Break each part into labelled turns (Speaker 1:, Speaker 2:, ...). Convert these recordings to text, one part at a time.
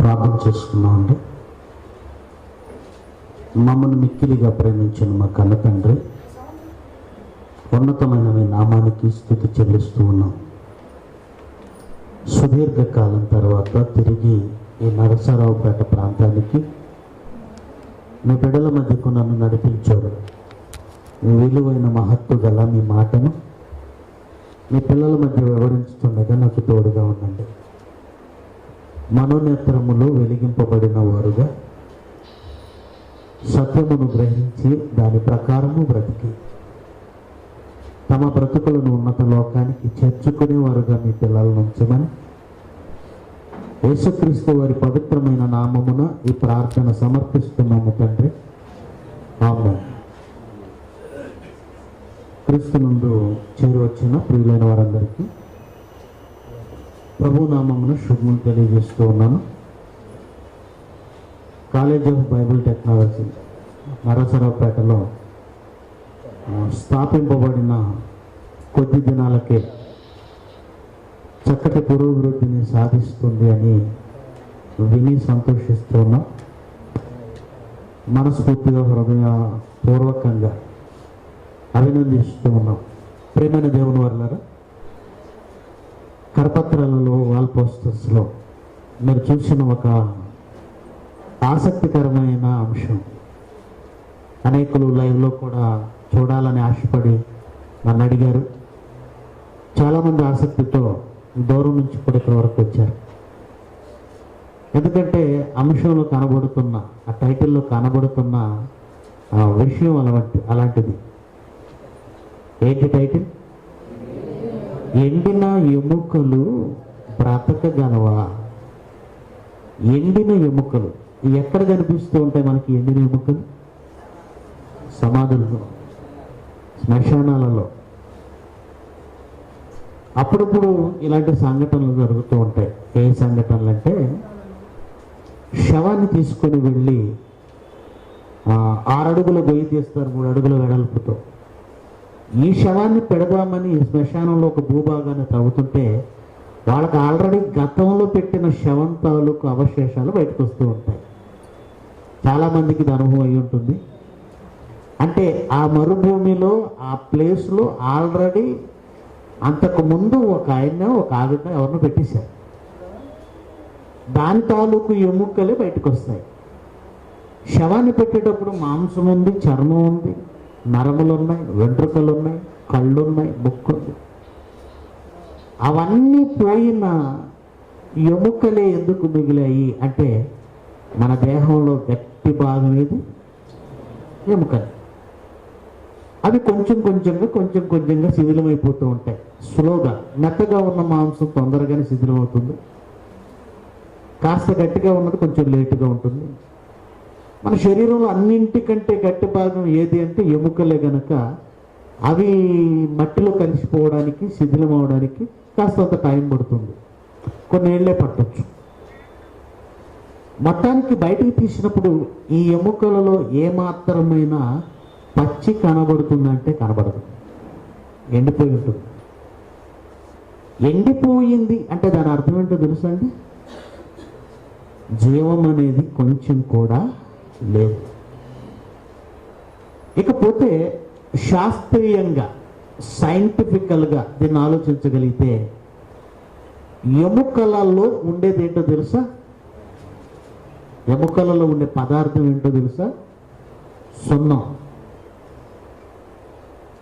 Speaker 1: ప్రార్థన చేసుకున్నామండి. మమ్మల్ని మిక్కిలిగా ప్రేమించిన మా కన్న తండ్రి, ఉన్నతమైన మీ నామానికి స్తుతి చెల్లిస్తూ ఉన్నాం. సుదీర్ఘకాలం తర్వాత తిరిగి ఈ నరసరావుపేట ప్రాంతానికి మీ బిడ్డల మధ్యకు నన్ను నడిపించారు. మీ విలువైన మహత్తు గల మీ మాటను మీ పిల్లల మధ్య వివరించుతుండగా నాకు తోడుగా ఉండండి. మనోనేత్రములు వెలిగింపబడిన వారుగా సత్యమును గ్రహించి దాని ప్రకారము బ్రతికి తమ బ్రతుకులను ఉన్నత లోకానికి చేర్చుకునేవారుగా మీ పిల్లలను ఉంచమని యేసుక్రీస్తు వారి పవిత్రమైన నామమున ఈ ప్రార్థన సమర్పిస్తున్నాము తండ్రి. ఆమేన్. క్రీస్తు నందు చేరువచ్చిన ప్రియులైన వారందరికీ ప్రభు నామమున శుభములు తెలియజేస్తూ ఉన్నాను. కాలేజ్ ఆఫ్ బైబిల్ టెక్నాలజీ నరసరావుపేటలో స్థాపింపబడిన కొద్ది దినాలకే చక్కటి పురోభివృద్ధిని సాధిస్తుంది అని విని సంతోషిస్తున్నాం. మనస్ఫూర్తిగా హృదయపూర్వకంగా అభినందిస్తూ ఉన్నాం. ప్రేమైన దేవుని వర్లారా, కరపత్రాలలో వాల్ పోస్టర్స్లో మీరు చూసిన ఒక ఆసక్తికరమైన అంశం, అనేకులు లైవ్లో కూడా చూడాలని ఆశపడి నన్ను అడిగారు. చాలామంది ఆసక్తితో దూరం నుంచి కూడా ఇక్కడ వరకు వచ్చారు. ఎందుకంటే అంశంలో కనబడుతున్న ఆ టైటిల్లో కనబడుతున్న విషయం అలాంటిది. ఏంటి టైటిల్? ఎండిన ఎముకలు బ్రతకగలవా? ఎండిన ఎముకలు ఎక్కడ కనిపిస్తూ ఉంటాయి మనకి? ఎండిన ఎముకలు సమాధుల్లో, శ్మశానాలలో అప్పుడప్పుడు ఇలాంటి సంఘటనలు జరుగుతూ ఉంటాయి. ఏ సంఘటనలు అంటే, శవాన్ని తీసుకొని వెళ్ళి 6 అడుగుల గొయ్యి తీస్తారు, 3 అడుగుల వెడల్పుతో. ఈ శవాన్ని పెడదామని శ్మశానంలో ఒక భూభాగాన్ని తవ్వుతుంటే వాళ్ళకి ఆల్రెడీ గతంలో పెట్టిన శవం తాలూకు అవశేషాలు బయటకు వస్తూ ఉంటాయి. చాలామందికి ఇది అనుభవం అయి ఉంటుంది. అంటే ఆ మరుభూమిలో ఆ ప్లేస్లో ఆల్రెడీ అంతకుముందు ఒక ఆవిడ ఎవరినో పెట్టేశారు. దాని తాలూకు ఎముకలే బయటకు వస్తాయి. శవాన్ని పెట్టేటప్పుడు మాంసం ఉంది, చర్మం ఉంది, నరములు ఉన్నాయి, వెంట్రుకలు ఉన్నాయి, కళ్ళు ఉన్నాయి, ముక్కు ఉంది. అవన్నీ పోయిన ఎముకలే ఎందుకు మిగిలాయి అంటే, మన దేహంలో గట్టి భాగం ఏది? ఎముకలు. అవి కొంచెం కొంచెంగా శిథిలమైపోతూ ఉంటాయి. స్లోగా. మెత్తగా ఉన్న మాంసం తొందరగానే శిథిలమవుతుంది. కాస్త గట్టిగా ఉన్నది కొంచెం లేటుగా ఉంటుంది. మన శరీరంలో అన్నింటికంటే గట్టి భాగం ఏది అంటే ఎముకలే గనక అవి మట్టిలో కలిసిపోవడానికి, శిథిలం అవడానికి కాస్తంత టైం పడుతుంది. కొన్ని ఏళ్లే పట్టొచ్చు. మొత్తానికి బయటికి తీసినప్పుడు ఈ ఎముకలలో ఏమాత్రమైన పచ్చి కనబడుతుందంటే కనబడదు, ఎండిపోయి ఉంటుంది. ఎండిపోయింది అంటే దాని అర్థం ఏంటో తెలుసా అండి? జీవం అనేది కొంచెం కూడా లేదు. ఇకపోతే శాస్త్రీయంగా, సైంటిఫికల్గా దీన్ని ఆలోచించగలిగితే ఎముకలలో ఉండేది ఏంటో తెలుసా? ఎముకలలో ఉండే పదార్థం ఏంటో తెలుసా? సున్నం.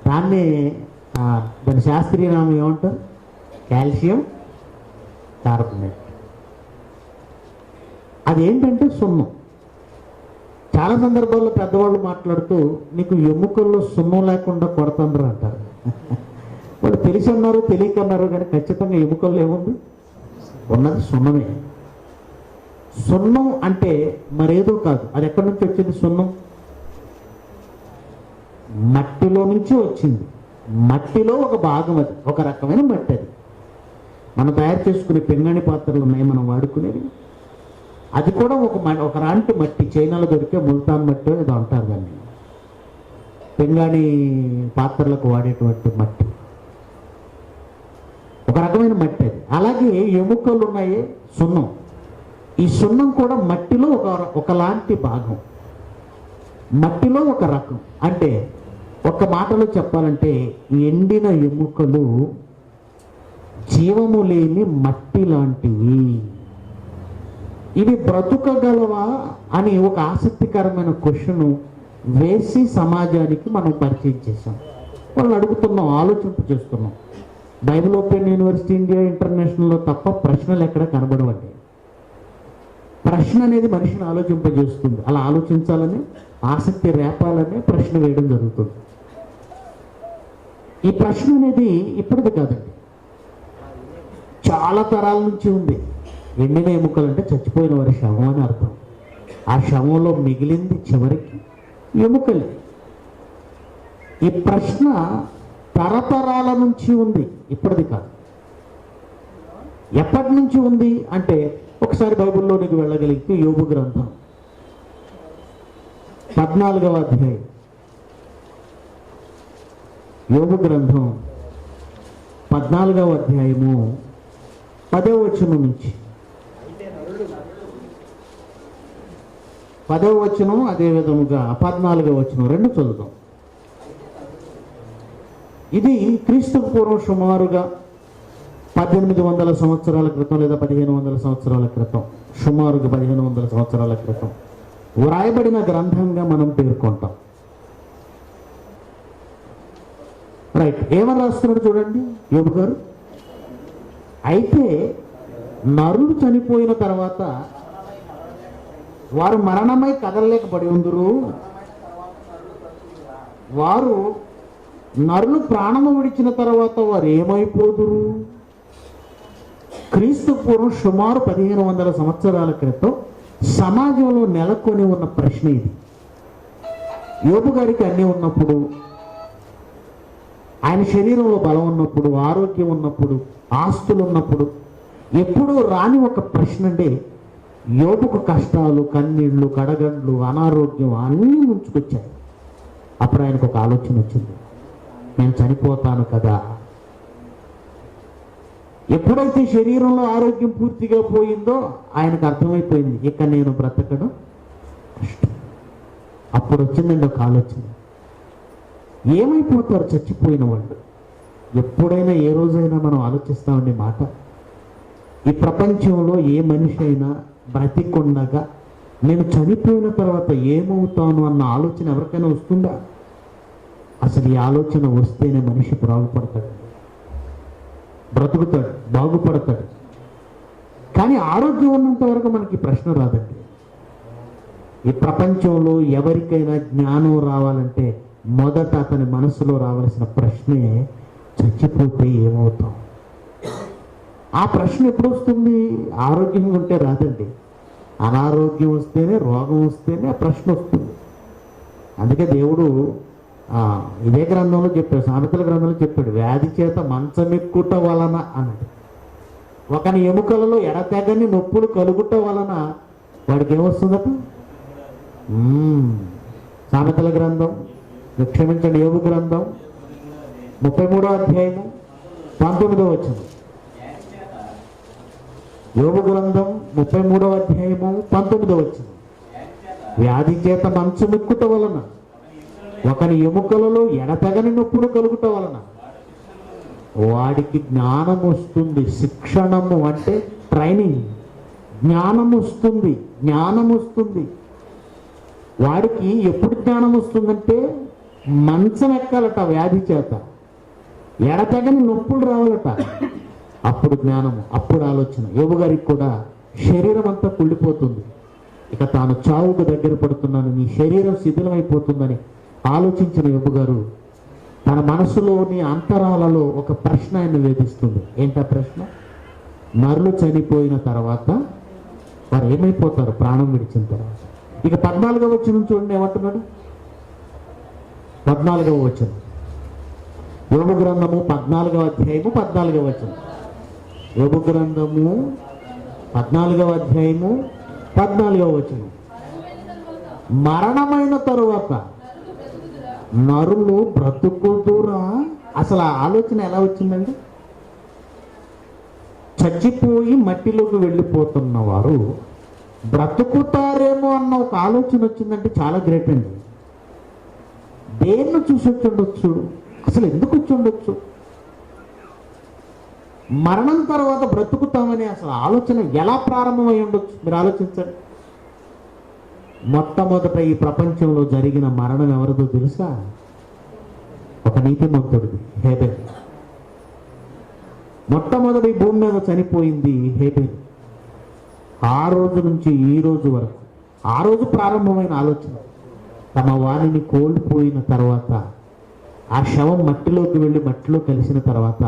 Speaker 1: దాని శాస్త్రీయ నామం ఏమంటారు? Calcium carbonate. అదేంటంటే సున్నం. చాలా సందర్భాల్లో పెద్దవాళ్ళు మాట్లాడుతూ నీకు ఎముకల్లో సున్నం లేకుండా కొడతాండ్రు అంటారు. వాళ్ళు తెలిసి అన్నారు, తెలియక అన్నారు, కానీ ఖచ్చితంగా ఎముకల్లో ఏముంది? ఉన్నది సున్నమే. సున్నం అంటే మరేదో కాదు. అది ఎక్కడి నుంచి వచ్చింది? సున్నం మట్టిలో నుంచి వచ్చింది. మట్టిలో ఒక భాగం, అది ఒక రకమైన మట్టి. అది మనం తయారు చేసుకునే పింగాణి పాత్రలు ఉన్నాయి మనం వాడుకునేవి. అది కూడా ఒకలాంటి మట్టి. చైనాలో దొరికే ముల్తాన్ మట్టి ఏదో అంటారు దాన్ని. పింగాణి పాత్రలకు వాడేటువంటి మట్టి ఒక రకమైన మట్టి. అది అలాగే ఎముకలు ఉన్నాయి, సున్నం. ఈ సున్నం కూడా మట్టిలో ఒకలాంటి భాగం, మట్టిలో ఒక రకం. అంటే ఒక మాటలో చెప్పాలంటే ఎండిన ఎముకలు జీవము లేని మట్టి లాంటివి. ఇవి బ్రతుకగలవా అని ఒక ఆసక్తికరమైన క్వశ్చన్ వేసి సమాజానికి మనం పరిచయం చేశాం. వాళ్ళు అడుగుతున్నాం, ఆలోచింప చేస్తున్నాం. బైబిల్ ఓపెన్ యూనివర్సిటీ ఇండియా ఇంటర్నేషనల్లో తప్ప ప్రశ్నలు ఎక్కడ కనబడవండి. ప్రశ్న అనేది మనిషిని ఆలోచింపజేస్తుంది. అలా ఆలోచించాలని, ఆసక్తి రేపాలని ప్రశ్న వేయడం జరుగుతుంది. ఈ ప్రశ్న అనేది ఇప్పటిది కాదండి, చాలా తరాల నుంచి ఉంది. ఎండిన ఎముకలు అంటే చచ్చిపోయిన వారి శవం అని అర్థం. ఆ శవంలో మిగిలింది చివరికి ఎముకలే. ఈ ప్రశ్న తరతరాల నుంచి ఉంది, ఇప్పటిది కాదు. ఎప్పటి నుంచి ఉంది అంటే ఒకసారి బైబిల్లోనికి వెళ్ళగలిగితే యోబు గ్రంథం 14వ అధ్యాయం, యోబు గ్రంథం 14వ అధ్యాయము 10వ వచనం నుంచి 10వ వచనం, అదే విధముగా 14వ వచనం రెండు చదువుతాం. ఇది క్రీస్తుకు పూర్వం సుమారుగా 1800 సంవత్సరాల క్రితం లేదా 1500 సంవత్సరాల క్రితం, సుమారుగా 1500 సంవత్సరాల క్రితం వ్రాయబడిన గ్రంథంగా మనం పేర్కొంటాం. రైట్, ఏమని రాస్తున్నాడు చూడండి యోబు గారు. అయితే నరులు చనిపోయిన తర్వాత వారు మరణమై కదలలేకబడి ఉందురు. వారు నరులు ప్రాణము విడిచిన తర్వాత వారు ఏమైపోదురు? క్రీస్తు పూర్వం సుమారు 1500 సంవత్సరాల క్రితం సమాజంలో నెలకొని ఉన్న ప్రశ్న ఇది. యోబు గారికి అన్నీ ఉన్నప్పుడు, ఆయన శరీరంలో బలం ఉన్నప్పుడు, ఆరోగ్యం ఉన్నప్పుడు, ఆస్తులు ఉన్నప్పుడు ఎప్పుడూ రాని ఒక ప్రశ్న అంటే యోబుకు కష్టాలు, కన్నీళ్లు, కడగండ్లు, అనారోగ్యం అన్నీ ముంచుకొచ్చాయి. అప్పుడు ఆయనకు ఒక ఆలోచన వచ్చింది, నేను చనిపోతాను కదా. ఎప్పుడైతే శరీరంలో ఆరోగ్యం పూర్తిగా పోయిందో ఆయనకు అర్థమైపోయింది, ఇక నేను బ్రతకడం కష్టం. అప్పుడు వచ్చిందండి ఒక ఆలోచన, ఏమైపోతారు చచ్చిపోయిన వాళ్ళు? ఎప్పుడైనా ఏ రోజైనా మనం ఆలోచిస్తామండి మాట. ఈ ప్రపంచంలో ఏ మనిషి అయినా బ్రతికొండగా నేను చనిపోయిన తర్వాత ఏమవుతాను అన్న ఆలోచన ఎవరికైనా వస్తుందా? అసలు ఈ ఆలోచన వస్తేనే మనిషి బాగుపడతాడు, బ్రతుకుతాడు, బాగుపడతాడు. కానీ ఆరోగ్యం ఉన్నంత వరకు మనకి ప్రశ్న రాదండి. ఈ ప్రపంచంలో ఎవరికైనా జ్ఞానం రావాలంటే మొదట అతని మనసులో రావాల్సిన ప్రశ్నే, చచ్చిపోతే ఏమవుతాం? ఆ ప్రశ్న ఎప్పుడు వస్తుంది? ఆరోగ్యంగా ఉంటే రాదండి. అనారోగ్యం వస్తేనే, రోగం వస్తేనే ఆ ప్రశ్న వస్తుంది. అందుకే దేవుడు ఇదే గ్రంథంలో చెప్పాడు, సామెతల గ్రంథంలో చెప్పాడు, వ్యాధి చేత మంచమెక్కుట వలన అన్నాడు. ఒకని ఎముకలలో ఎడతెగని నొప్పులు కలుగుట వలన వాడికి ఏమొస్తుందట? సామెతల గ్రంథం, క్షమించండి, యోబు గ్రంథం 33వ అధ్యాయము 19వ వచనం. యోబు గ్రంథం 33వ అధ్యాయము 19వ వచనం. వ్యాధి చేత మంచమెక్కుట వలన, ఒకని ఎముకలలో ఎడతెగని నొప్పులు కలుగుట వలన వాడికి జ్ఞానం వస్తుంది. శిక్షణము అంటే ట్రైనింగ్. జ్ఞానం వస్తుంది, జ్ఞానం వస్తుంది. వాడికి ఎప్పుడు జ్ఞానం వస్తుందంటే మంచం ఎక్కాలట వ్యాధి చేత, ఎడతెగని నొప్పులు రావాలట, అప్పుడు జ్ఞానము, అప్పుడు ఆలోచన. యోబు గారికి కూడా శరీరం అంతా కుళ్ళిపోతుంది, ఇక తాను చావుకు దగ్గర పడుతున్నాను, నీ శరీరం శిథిలమైపోతుందని ఆలోచించిన యోబు గారు తన మనసులోని అంతరాలలో ఒక ప్రశ్న ఆయన వేధిస్తుంది. ఏంటా ప్రశ్న? నరులు చనిపోయిన తర్వాత వారు ఏమైపోతారు ప్రాణం విడిచిన తర్వాత? ఇక 14వ వచనం చూడండి ఏమంటున్నాడు. 14వ వచనం, యోబు గ్రంథము 14వ అధ్యాయము 14వ వచనం. యోబు గ్రంథము 14వ అధ్యాయము 14వ వచనం. మరణమైన తరువాత నరులు బ్రతుకుదురా? అసలు ఆ ఆలోచన ఎలా వచ్చిందండి? చచ్చిపోయి మట్టిలోకి వెళ్ళిపోతున్న వారు బ్రతుకుతారేమో అన్న ఒక ఆలోచన వచ్చిందంటే చాలా గ్రేట్ అండి. దేన్ని చూసి వచ్చి ఉండొచ్చు? అసలు ఎందుకు వచ్చి ఉండొచ్చు? మరణం తర్వాత బ్రతుకుతామని అసలు ఆలోచన ఎలా ప్రారంభమై ఉండొచ్చు? మీరు ఆలోచించండి. మొట్టమొదట ఈ ప్రపంచంలో జరిగిన మరణం ఎవరిదో తెలుసా? ఒక నీతిమంతుడిది, హేబెల్. మొట్టమొదటి భూమి మీద చనిపోయింది హేబెల్. ఆ రోజు నుంచి ఈ రోజు వరకు, ఆ రోజు ప్రారంభమైన ఆలోచన. తమ వాణిని కోల్పోయిన తర్వాత, ఆ శవం మట్టిలోకి వెళ్ళి మట్టిలో కలిసిన తర్వాత,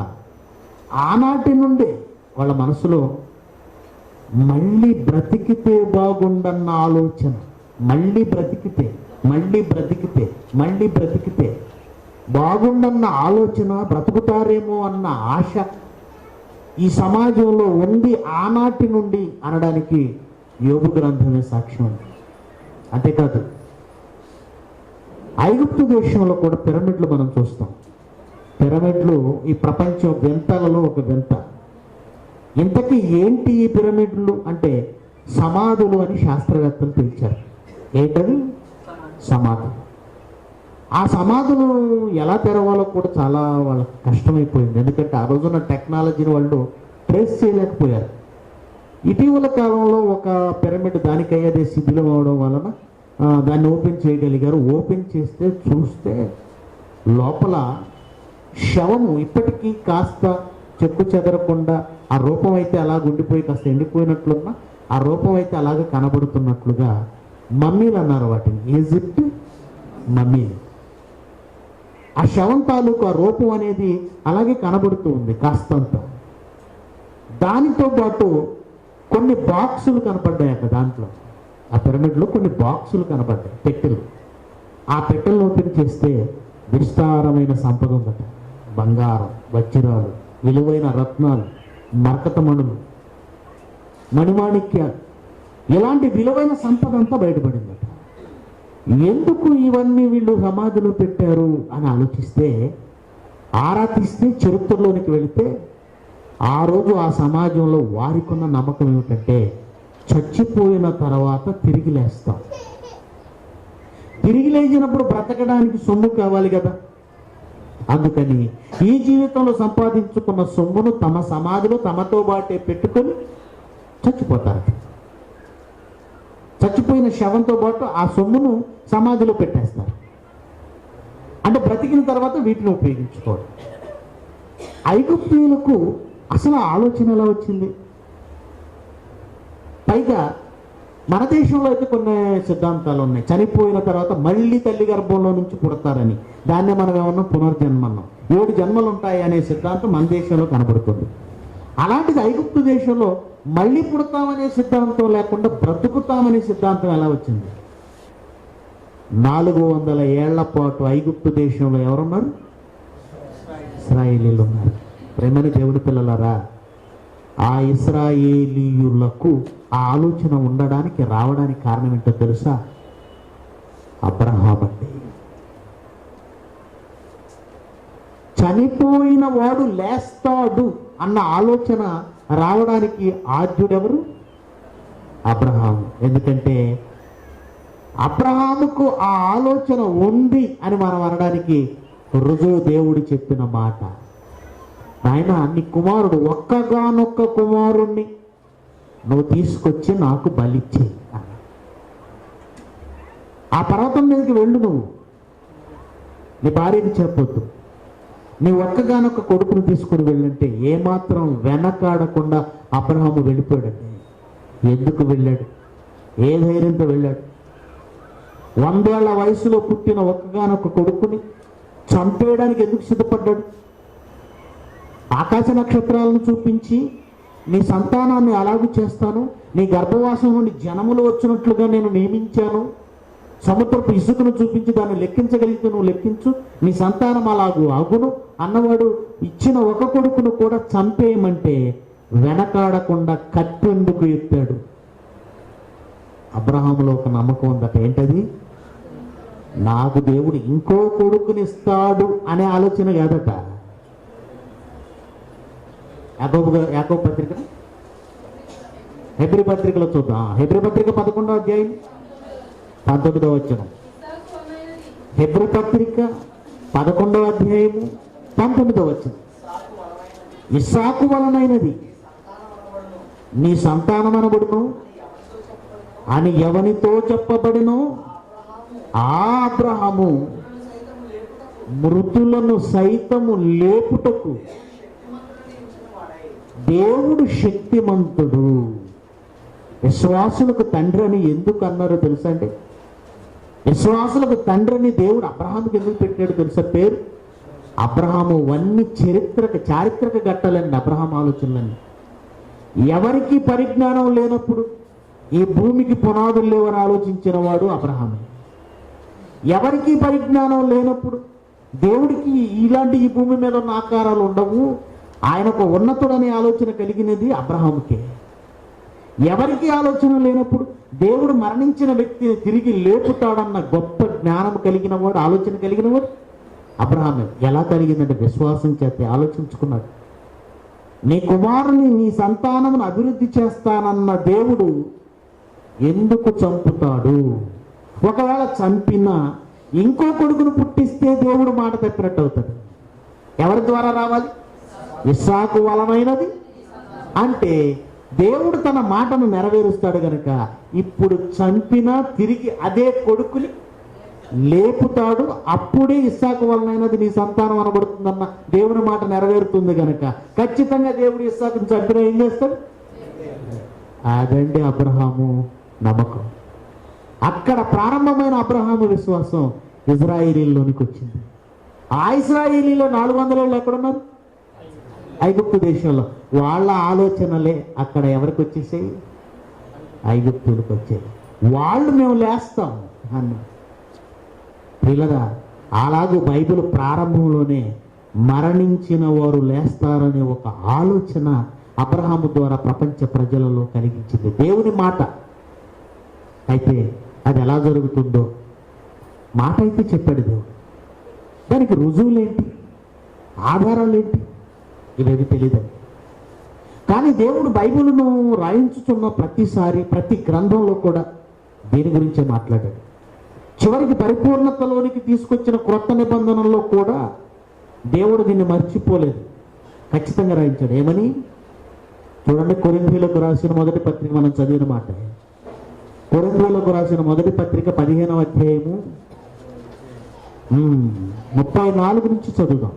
Speaker 1: ఆనాటి నుండి వాళ్ళ మనసులో మళ్ళీ బ్రతికితే బాగుండన్న ఆలోచన. మళ్ళీ బ్రతికితే, మళ్ళీ బ్రతికితే, మళ్ళీ బ్రతికితే బాగుండన్న ఆలోచన, బ్రతుకుతారేమో అన్న ఆశ ఈ సమాజంలో ఉంది ఆనాటి నుండి అనడానికి యోబు గ్రంథమే సాక్ష్యం. అంతేకాదు, ఐగుప్తు దేశంలో కూడా పిరమిడ్లు మనం చూస్తాం. పిరమిడ్లు ఈ ప్రపంచం వింతలలో ఒక వింత. ఇంతకీ ఏంటి ఈ పిరమిడ్లు అంటే సమాధులు అని శాస్త్రవేత్తలు పిలిచారు. ఏంటది? సమాధులు. ఆ సమాధులు ఎలా తెరవాలో కూడా చాలా వాళ్ళకి కష్టమైపోయింది. ఎందుకంటే ఆ రోజున టెక్నాలజీని వాళ్ళు ట్రేస్ చేయలేకపోయారు. ఇటీవల కాలంలో ఒక పిరమిడ్ దానికయ్యేదే శిథిలం అవడం వలన దాన్ని ఓపెన్ చేయగలిగారు. ఓపెన్ చేస్తే చూస్తే లోపల శవము ఇప్పటికీ కాస్త చెక్కు చెదరకుండా, ఆ రూపం అయితే అలాగ ఉండిపోయి కాస్త ఎండిపోయినట్లున్నా ఆ రూపం అయితే అలాగే కనబడుతున్నట్లుగా మమ్మీలు అన్నారు వాటిని. ఈజిప్ట్ మమ్మీలు. ఆ శవం తాలూకు ఆ రూపం అనేది అలాగే కనబడుతూ ఉంది కాస్తంత. దానితో పాటు కొన్ని బాక్సులు కనపడ్డాయి అక్కడ. దాంట్లో ఆ పిరమిడ్లో కొన్ని బాక్సులు కనపడ్డాయి, పెట్టెలు. ఆ పెట్టెలను ఓపెన్ చేస్తే విస్తారమైన సంపద ఉందట. బంగారం, వజ్రాలు, విలువైన రత్నాలు, మరకతమణులు, మణిమాణిక్యాలు, ఇలాంటి విలువైన సంపద అంతా బయటపడిందట. ఎందుకు ఇవన్నీ వీళ్ళు సమాధిలో పెట్టారు అని ఆలోచిస్తే, ఆరా తీస్తే చరిత్రలోనికి వెళితే ఆ రోజు ఆ సమాజంలో వారికున్న నమ్మకం ఏమిటంటే చచ్చిపోయిన తర్వాత తిరిగి లేస్తాం. తిరిగి లేచినప్పుడు బ్రతకడానికి సొమ్ము కావాలి కదా. అందుకని ఈ జీవితంలో సంపాదించుకున్న సొమ్మును తమ సమాధిలో తమతో బాటే పెట్టుకొని చచ్చిపోతారు. చచ్చిపోయిన శవంతో పాటు ఆ సొమ్మును సమాధిలో పెట్టేస్తారు. అంటే బ్రతికిన తర్వాత వీటిని ఉపయోగించుకోవడం. ఐగుప్తీయులకు అసలు ఆలోచన ఎలా వచ్చింది? పైగా మన దేశంలో అయితే కొన్ని సిద్ధాంతాలు ఉన్నాయి. చనిపోయిన తర్వాత మళ్ళీ తల్లి గర్భంలో నుంచి పుడతారని. దాన్నే మనం ఏమన్నా పునర్జన్మన్నాం. 7 జన్మలు ఉంటాయి అనే సిద్ధాంతం మన దేశంలో కనబడుతుంది. అలాంటిది ఐగుప్తు దేశంలో మళ్ళీ పుడతామనే సిద్ధాంతం లేకుండా బ్రతుకుతామనే సిద్ధాంతం ఎలా వచ్చింది? 400 ఏళ్ల పాటు ఐగుప్తు దేశంలో ఎవరున్నారు? ఇశ్రాయేలీలు ఉన్నారు. ప్రేమని దేవుడి పిల్లలారా, ఆ ఇశ్రాయేలీయులకు ఆ ఆలోచన ఉండడానికి రావడానికి కారణం ఏంటో తెలుసా? అబ్రహాం అండి. చనిపోయిన వాడు లేస్తాడు అన్న ఆలోచన రావడానికి ఆద్యుడెవరు? అబ్రహాము. ఎందుకంటే అబ్రహాముకు ఆ ఆలోచన ఉంది అని మనం అనడానికి రుజువు దేవుడు చెప్పిన మాట. ఆయన నీ కుమారుడు, ఒక్కగానొక్క కుమారుణ్ణి నువ్వు తీసుకొచ్చి నాకు బలిచ్చే. ఆ పర్వతం మీదకి వెళ్ళు, నువ్వు నీ భార్యకి చెప్పొద్దు, నీ ఒక్కగానొక్క కొడుకును తీసుకుని వెళ్ళంటే ఏమాత్రం వెనకాడకుండా అబ్రహాము వెళ్ళిపోయాడండి. ఎందుకు వెళ్ళాడు? ఏ ధైర్యంతో వెళ్ళాడు? 100 ఏళ్ల వయసులో పుట్టిన ఒక్కగానొక్క కొడుకుని చంపేయడానికి ఎందుకు సిద్ధపడ్డాడు? ఆకాశ నక్షత్రాలను చూపించి నీ సంతానాన్ని అలాగూ చేస్తాను, నీ గర్భవాసం నుండి జనములు వచ్చినట్లుగా నేను నియమించాను, సముద్రపు ఇసుకను చూపించి దాన్ని లెక్కించగలిగితే నువ్వు లెక్కించు, నీ సంతానం అలాగూ అగును అన్నవాడు ఇచ్చిన ఒక కొడుకును కూడా చంపేయమంటే వెనకాడకుండా కత్తెందుకు ఎత్తాడు? అబ్రహాములో ఒక నమ్మకం ఉందట. ఏంటది? నాకు దేవుడు ఇంకో కొడుకునిస్తాడు అనే ఆలోచన కాదట. యాకోబు పత్రిక హెబ్రీ పత్రికలో చూద్దాం. హెబ్రీ పత్రిక 11వ అధ్యాయం 19వ వచనం. హెబ్రీ పత్రిక 11వ అధ్యాయము 19వ వచనం. ఇస్సాకు వలనైనది నీ సంతానమనబడును అని ఎవనితో చెప్పబడినో ఆ అబ్రహాము మృతులను సైతము లేపుటకు దేవుడు శక్తిమంతుడు. విశ్వాసులకు తండ్రి అని ఎందుకు అన్నారో తెలుసా అండి? విశ్వాసులకు తండ్రిని దేవుడు అబ్రహాముకి ఎందుకు పెట్టాడు తెలుసా పేరు? అబ్రహాము వన్ని చారిత్రక ఘట్టాలండి అబ్రహాం ఆలోచనలన్నీ. ఎవరికి పరిజ్ఞానం లేనప్పుడు ఈ భూమికి పునాదులు లేవని ఆలోచించిన వాడు అబ్రహామే. ఎవరికి పరిజ్ఞానం లేనప్పుడు దేవుడికి ఇలాంటి ఈ భూమి మీద ఉన్న ఆకారాలు ఉండవు, ఆయనకు ఉన్నతుడనే ఆలోచన కలిగినది అబ్రహాముకే. ఎవరికి ఆలోచన లేనప్పుడు దేవుడు మరణించిన వ్యక్తిని తిరిగి లేపుతాడన్న గొప్ప జ్ఞానం కలిగిన వాడు, ఆలోచన కలిగిన వాడు అబ్రహామే. ఎలా కలిగిందంటే విశ్వాసం చేత ఆలోచించుకున్నాడు. నీ కుమారుని నీ సంతానమును అభివృద్ధి చేస్తానన్న దేవుడు ఎందుకు చంపుతాడు? ఒకవేళ చంపినా ఇంకో కొడుకును పుట్టిస్తే దేవుడు మాట తప్పినట్టు అవుతాడు. ఎవరి ద్వారా రావాలి? ఇస్సాకు వలనైనది అంటే దేవుడు తన మాటను నెరవేరుస్తాడు గనక ఇప్పుడు చంపినా తిరిగి అదే కొడుకుని లేపుతాడు. అప్పుడే ఇస్సాకు వలనైనది నీ సంతానం అనబడుతుందన్న దేవుని మాట నెరవేరుతుంది గనక ఖచ్చితంగా దేవుడు ఇస్సాకుని చంపినా ఏం చేస్తాడు? అదండి అబ్రహాము నమ్మకం. అక్కడ ప్రారంభమైన అబ్రహాము విశ్వాసం ఇజ్రాయేలీలోనికి వచ్చింది. ఆ ఇజ్రాయేలీలో 400 ఏళ్ళు ఎక్కడున్నారు? ఐగుప్తు దేశంలో. వాళ్ళ ఆలోచనలే అక్కడ ఎవరికి వచ్చేసాయి? ఐగుప్తులకు వచ్చాయి. వాళ్ళు మేము లేస్తాం అన్నారు. పిల్లగా అలాగూ బైబిల్ ప్రారంభంలోనే మరణించిన వారు లేస్తారనే ఒక ఆలోచన అబ్రహాము ద్వారా ప్రపంచ ప్రజలలో కలిగించింది దేవుని మాట. అయితే అది ఎలా జరుగుతుందో మాట అయితే చెప్పాడు దేవుడు. దానికి రుజువులేంటి, ఆధారాలేంటి, ఇవేవి తెలియదండి. కానీ దేవుడు బైబిల్ను రాయించుతున్న ప్రతిసారి ప్రతి గ్రంథంలో కూడా దీని గురించే మాట్లాడాడు. చివరికి పరిపూర్ణతలోనికి తీసుకొచ్చిన క్రొత్త నిబంధనల్లో కూడా దేవుడు దీన్ని మర్చిపోలేదు, ఖచ్చితంగా రాయించాడు. ఏమని చూడండి, కొరింథీయులకు రాసిన మొదటి పత్రిక మనం చదివిన మాట. కొరింథీయులకు రాసిన మొదటి పత్రిక 15వ అధ్యాయము 34 నుంచి చదువుదాం.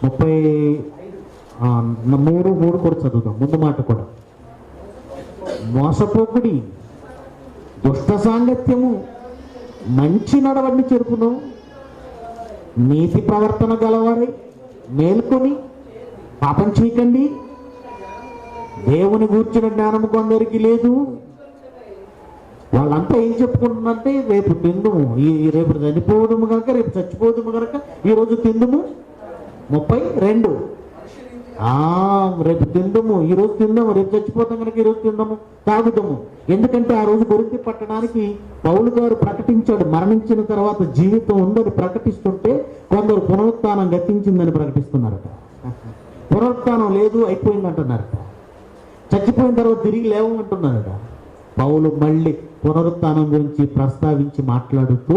Speaker 1: 33 కూడా చదువుదాం. ముందు మాట కూడా. మోసపోకుడి, దుష్ట సాంగత్యము మంచి నడవడిని చెరుపును, నీతి ప్రవర్తన గలవారై మేల్కొని పాపం చేయకండి. దేవుని గూర్చిన జ్ఞానము కొందరికి లేదు. వాళ్ళంతా ఏం చెప్పుకుంటున్నారంటే రేపు తిందుము, రేపు చనిపోదుము కనుక, రేపు చచ్చిపోదుము కనుక ఈరోజు తిందుము. 32 రేపు తిందము, ఈరోజు తిందాము, రేపు చచ్చిపోతాం కనుక ఈరోజు తిందాము, తాగుదాము. ఎందుకంటే ఆ రోజు కొరింథీ పట్టణానికి పౌలు గారు ప్రకటించాడు, మరణించిన తర్వాత జీవితం ఉందని ప్రకటిస్తుంటే కొందరు పునరుత్థానం గతించిందని ప్రకటిస్తున్నారట. పునరుత్థానం లేదు, అయిపోయిందంటున్నారట. చచ్చిపోయిన తర్వాత తిరిగి లేవమంటున్నారట. పౌలు మళ్ళీ పునరుత్థానం గురించి ప్రస్తావించి మాట్లాడుతూ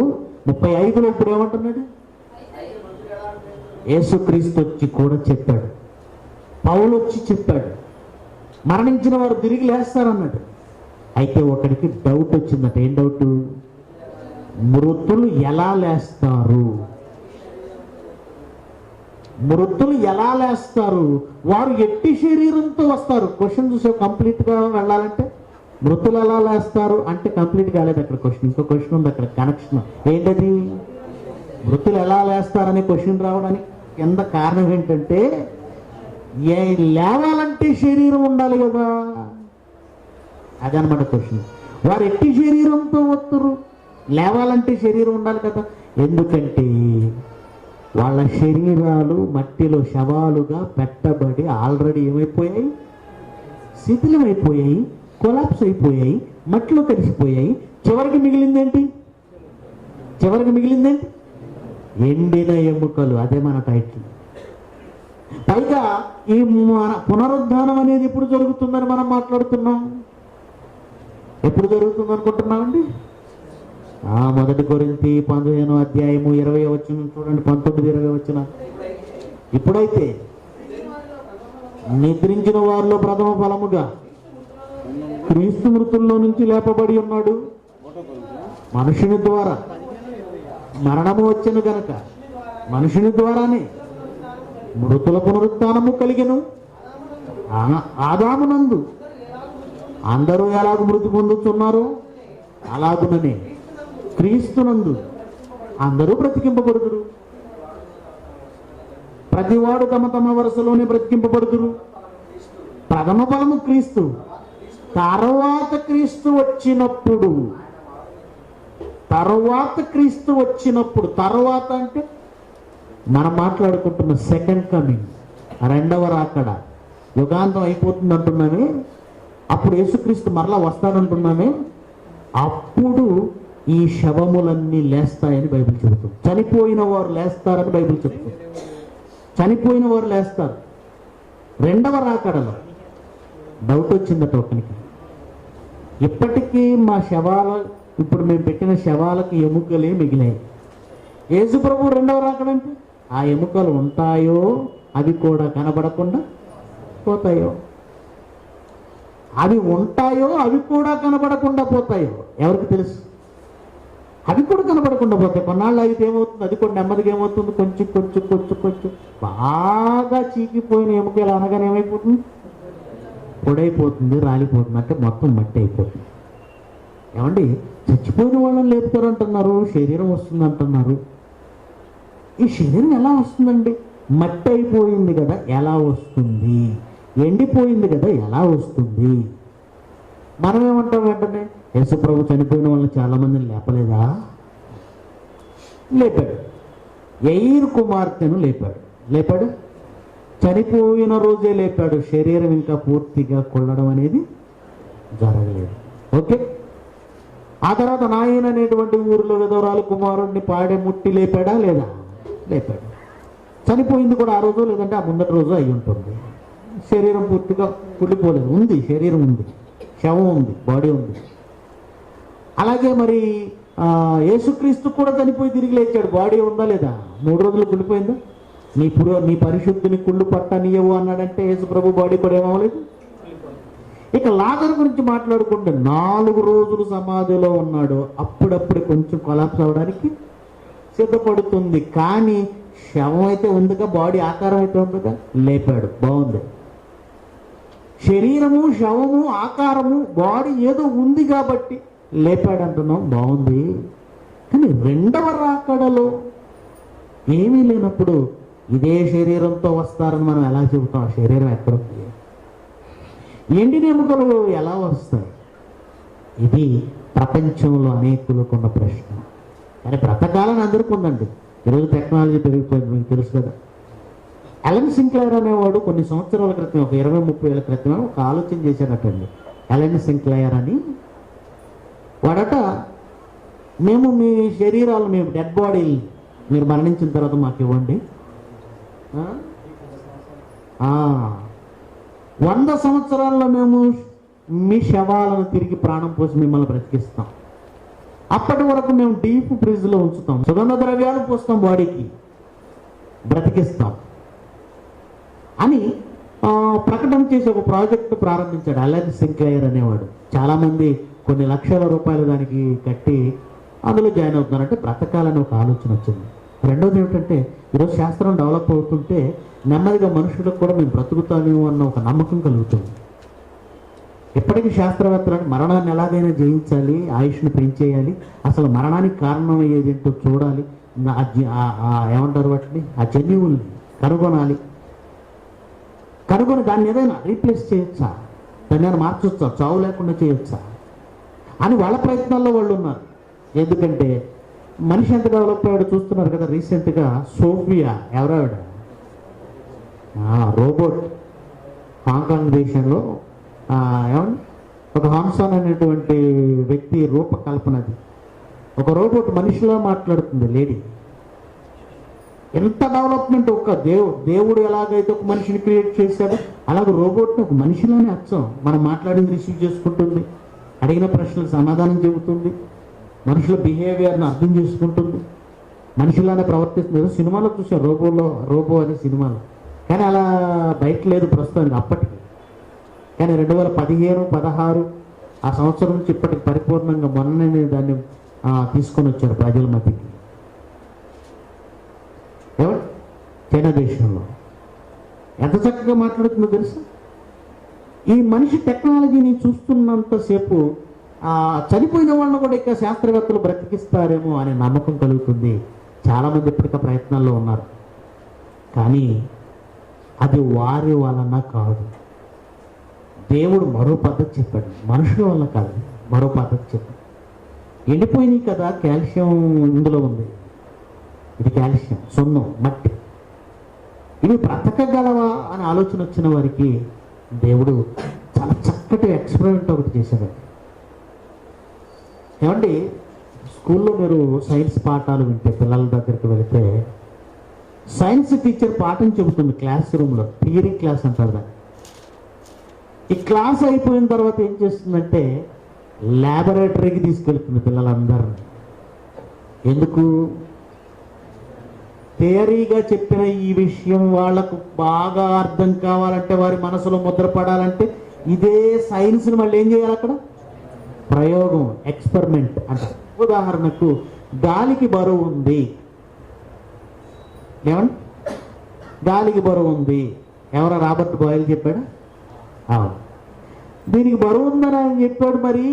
Speaker 1: 35లో ఇప్పుడు ఏమంటున్నాడు? యేసుక్రీస్తు వచ్చి కూడా చెప్పాడు, పౌలు వచ్చి చెప్పాడు, మరణించిన వారు తిరిగి లేస్తారన్నాడు. అయితే ఒకడికి డౌట్ వచ్చిందట. ఏం డౌట్? మృతులు ఎలా లేస్తారు? మృతులు ఎలా లేస్తారు? వారు ఎట్టి శరీరంతో వస్తారు. క్వశ్చన్ చూసే కంప్లీట్గా వెళ్ళాలంటే మృతులు ఎలా లేస్తారు అంటే కంప్లీట్ కాలేదు అక్కడ క్వశ్చన్. ఇంకో క్వశ్చన్ ఉంది అక్కడ, కనెక్షన్. ఏంటది? మృతులు ఎలా లేస్తారనే క్వశ్చన్ రావడానికి కింద కారణం ఏంటంటే లేవాలంటే శరీరం ఉండాలి కదా, అదనమాట క్వశ్చన్. వారు ఎట్టి శరీరంతో వస్తారు? లేవాలంటే శరీరం ఉండాలి కదా. ఎందుకంటే వాళ్ళ శరీరాలు మట్టిలో శవాలుగా పెట్టబడి ఆల్రెడీ ఏమైపోయాయి? శిథిలమైపోయాయి, కొలాప్స్ అయిపోయాయి, మట్టిలో కలిసిపోయాయి. చివరికి మిగిలిందేంటి? ఎండిన ఎముకలు. అదే మన టైటిల్. పైగా ఈ పునరుద్ధానం అనేది ఎప్పుడు జరుగుతుందని మనం మాట్లాడుతున్నాం. ఎప్పుడు జరుగుతుంది అనుకుంటున్నామండి? 1 కొరింథీ 15:20 చూడండి, 19-20. ఇప్పుడైతే నిద్రించిన వారిలో ప్రథమ ఫలముగా క్రీస్తు మృతుల్లో నుంచి లేపబడి ఉన్నాడు. మనుషుని ద్వారా మరణము వచ్చెను గనక మనుషుని ద్వారానే మృతుల పునరుత్థానము కలిగెను. ఆదామునందు అందరూ ఎలాగ మృతి పొందుతున్నారో అలాగుననే క్రీస్తునందు అందరూ బ్రతికింపబడుదురు. ప్రతివాడు తమ తమ వరుసలోనే బ్రతికింపబడుదురు. ప్రథమ ఫలము క్రీస్తు. తర్వాత క్రీస్తు వచ్చినప్పుడు తర్వాత అంటే మనం మాట్లాడుకుంటున్న సెకండ్ కమింగ్, రెండవ రాకడ, యుగాంతం అయిపోతుంది అంటున్నామే. అప్పుడు యేసుక్రీస్తు మరలా వస్తాడంటున్నామే. అప్పుడు ఈ శవములన్నీ లేస్తాయని బైబిల్ చెబుతుంది. చనిపోయిన వారు లేస్తారని బైబిల్ చెబుతుంది. చనిపోయిన వారు లేస్తారు. రెండవ రాకడలో డౌట్ వచ్చిందట ఒకనికి. ఇప్పటికీ మా ఇప్పుడు మేము పెట్టిన శవాలకు ఎముకలే మిగిలాయి. యేసు ప్రభు రెండవ రాకడంటే ఆ ఎముకలు ఉంటాయో అవి కూడా కనబడకుండా పోతాయో, అవి ఉంటాయో అవి కూడా కనబడకుండా పోతాయో ఎవరికి తెలుసు? అవి కూడా కనబడకుండా పోతాయి. కొన్నాళ్ళు అయితే ఏమవుతుంది? అది కూడా నెమ్మదిగా ఏమవుతుంది? కొంచెం బాగా చీకిపోయిన ఎముకలు అనగానే ఏమైపోతుంది? పొడైపోతుంది, రాలిపోతుంది, అంటే మొత్తం మట్టి అయిపోతుంది. ఏమండి, చచ్చిపోయిన వాళ్ళని లేపుతారు అంటున్నారు, శరీరం వస్తుంది అంటున్నారు. ఈ శరీరం ఎలా వస్తుందండి? మట్టి అయిపోయింది కదా, ఎలా వస్తుంది? ఎండిపోయింది కదా, ఎలా వస్తుంది? మనం ఏమంటాం వెంటనే? యేసు ప్రభు చనిపోయిన వాళ్ళని చాలా మందిని లేపలేదా? లేపాడు. యైరు కుమార్తెను లేపాడు. చనిపోయిన రోజే లేపాడు. శరీరం ఇంకా పూర్తిగా కొల్లడం అనేది జరగలేదు. ఓకే. ఆ తర్వాత నాయన అనేటువంటి ఊరిలో విధవరాలు కుమారుడిని పాడే ముట్టి లేపాడా లేదా? లేపాడు. చనిపోయింది కూడా ఆ రోజు, లేదంటే ఆ ముందటి రోజు అయి ఉంటుంది. శరీరం పూర్తిగా కుళ్ళిపోలేదు, ఉంది, శరీరం ఉంది, శవం ఉంది, బాడీ ఉంది. అలాగే మరి యేసుక్రీస్తు కూడా చనిపోయి తిరిగి లేచాడు. బాడీ ఉందా లేదా? 3 రోజులు కుళ్ళిపోయిందా? నీ పరిశుద్ధిని కుళ్ళు పట్టనీయవు అన్నాడంటే యేసు ప్రభు బాడీ కూడా ఏమవ్వలేదు. ఇక లాజరు గురించి మాట్లాడుకుంటే 4 రోజులు సమాధిలో ఉన్నాడు. అప్పుడప్పుడు కొంచెం కొలాప్స్ అవడానికి సిద్ధపడుతుంది. కానీ శవం అయితే ఉందిగా, బాడీ ఆకారం అయితే ఉందిగా, లేపాడు. బాగుంది. శరీరము, శవము, ఆకారము, బాడీ ఏదో ఉంది కాబట్టి లేపాడు అంటున్నాం, బాగుంది. కానీ రెండవ రాకడలో ఏమీ లేనప్పుడు ఇదే శరీరంతో వస్తారని మనం ఎలా చెబుతాం? ఆ శరీరం ఎక్కడుంది? ఎండిన ఎముకలు ఎలా వస్తాయి? ఇది ప్రపంచంలో అనేకులకు ఉన్న ప్రశ్న. కానీ బ్రతకాలని అందరికీ ఉందండి. ఈరోజు టెక్నాలజీ పెరిగిపోయింది, మీకు తెలుసు కదా. అలెన్ సింక్లైర్ అనేవాడు కొన్ని సంవత్సరాల క్రితం, ఒక 20-30 ఏళ్ళ క్రితం ఒక ఆలోచన చేశాడటండి. అలెన్ సింక్లైర్ అని వాడట, మేము మీ శరీరాలు, మేము డెడ్ బాడీ మీరు మరణించిన తర్వాత మాకు ఇవ్వండి, 100 సంవత్సరాల్లో మేము మీ శవాలను తిరిగి ప్రాణం పోసి మిమ్మల్ని బ్రతికిస్తాం. అప్పటి వరకు మేము డీప్ ఫ్రిడ్జ్లో ఉంచుతాం, సుగంధ ద్రవ్యాలు పోస్తాం, బాడీకి బ్రతికిస్తాం అని ప్రకటన చేసి ఒక ప్రాజెక్టు ప్రారంభించాడు అలెన్ సింక్లైర్ అనేవాడు. చాలామంది కొన్ని లక్షల రూపాయలు దానికి కట్టి అందులో జాయిన్ అవుతున్నారంటే బ్రతకాలని ఒక ఆలోచన వచ్చింది. రెండోది ఏమిటంటే, ఈరోజు శాస్త్రం డెవలప్ అవుతుంటే నెమ్మదిగా మనుషులకు కూడా మేము బ్రతుకుతామేమో అన్న ఒక నమ్మకం కలుగుతుంది. ఇప్పటికీ శాస్త్రవేత్తలను మరణాన్ని ఎలాగైనా జయించాలి, ఆయుష్ను పెంచేయాలి, అసలు మరణానికి కారణం అయ్యేది ఏంటో చూడాలి, ఏమంటారు వాటిని, ఆ జన్యువుల్ని కనుగొనాలి. కనుగొని దాన్ని ఏదైనా రీప్లేస్ చేయొచ్చా, దాన్ని ఏమైనా మార్చొచ్చా, చావు లేకుండా చేయొచ్చా అని వాళ్ళ ప్రయత్నాల్లో వాళ్ళు ఉన్నారు. ఎందుకంటే మనిషి ఎంత డెవలప్ అయ్యాడో చూస్తున్నారు కదా. రీసెంట్గా సోఫియా, ఎవరావిడ, రోబోట్, హాంకాంగ్ దేశంలో ఏమండి ఒక హాన్సాన్ అనేటువంటి వ్యక్తి రూపకల్పనది. ఒక రోబోట్ మనిషిలా మాట్లాడుతుంది లేడీ. ఎంత డెవలప్మెంట్! ఒక దేవుడు ఎలాగైతే ఒక మనిషిని క్రియేట్ చేశాడో అలాగే రోబోట్ని ఒక మనిషిలోనే అచ్చం మనం మాట్లాడింది రిసీవ్ చేసుకుంటుంది, అడిగిన ప్రశ్నలకు సమాధానం చెబుతుంది, మనుషుల బిహేవియర్ని అర్థం చేసుకుంటుంది, మనిషిలానే ప్రవర్తిస్తుంది. సినిమాలో చూసాం రోబో అనే సినిమాలో, కానీ అలా బయట లేదు ప్రస్తుతానికి అప్పటికి. కానీ 2015, 16 ఆ సంవత్సరం నుంచి ఇప్పటికి పరిపూర్ణంగా మొన్ననే దాన్ని తీసుకొని వచ్చారు ప్రజల మధ్యకి. ఎవరు? చైనా దేశంలో ఎంత చక్కగా మాట్లాడుతుందో తెలుసా? ఈ మనిషి టెక్నాలజీని చూస్తున్నంతసేపు చనిపోయిన వాళ్ళని కూడా ఇంకా శాస్త్రవేత్తలు బ్రతికిస్తారేమో అనే నమ్మకం కలుగుతుంది. చాలామంది ఇప్పటిక ప్రయత్నాల్లో ఉన్నారు, కానీ అది వారి వలన కాదు. దేవుడు మరో పద్ధతి చెప్పాడు, మనుషుల వల్ల కాదు, మరో పద్ధతి చెప్పాడు. ఎండిపోయినాయి కదా, కాల్షియం ఇందులో ఉంది, ఇది కాల్షియం, సున్నం, మట్టి, ఇవి బ్రతకగలవా అని ఆలోచన వచ్చిన వారికి దేవుడు చాలా చక్కటి ఎక్స్పెరిమెంట్ ఒకటి చేశాడు. ఏమండి, స్కూల్లో మీరు సైన్స్ పాఠాలు వింటే, పిల్లల దగ్గరికి వెళితే సైన్స్ టీచర్ పాఠం చెబుతుంది క్లాస్ రూమ్లో, థియరీ క్లాస్ అంటారు దాన్ని. ఈ క్లాస్ అయిపోయిన తర్వాత ఏం చేస్తుందంటే ల్యాబొరేటరీకి తీసుకెళ్తుంది పిల్లలందరినీ. ఎందుకు? థియరీగా చెప్పిన ఈ విషయం వాళ్లకు బాగా అర్థం కావాలంటే, వారి మనసులో ముద్రపడాలంటే ఇదే సైన్స్ని మళ్ళీ ఏం చేయాలి అక్కడ? ప్రయోగం, ఎక్స్పెరిమెంట్ అంటారు. ఉదాహరణకు గాలికి బరువు ఉంది, ఏమండి? గాలికి బరువు ఉంది, ఎవరో రాబర్ట్ బాయిల్ చెప్పాడా? దీనికి బరువు ఉందని ఆయన చెప్పాడు. మరి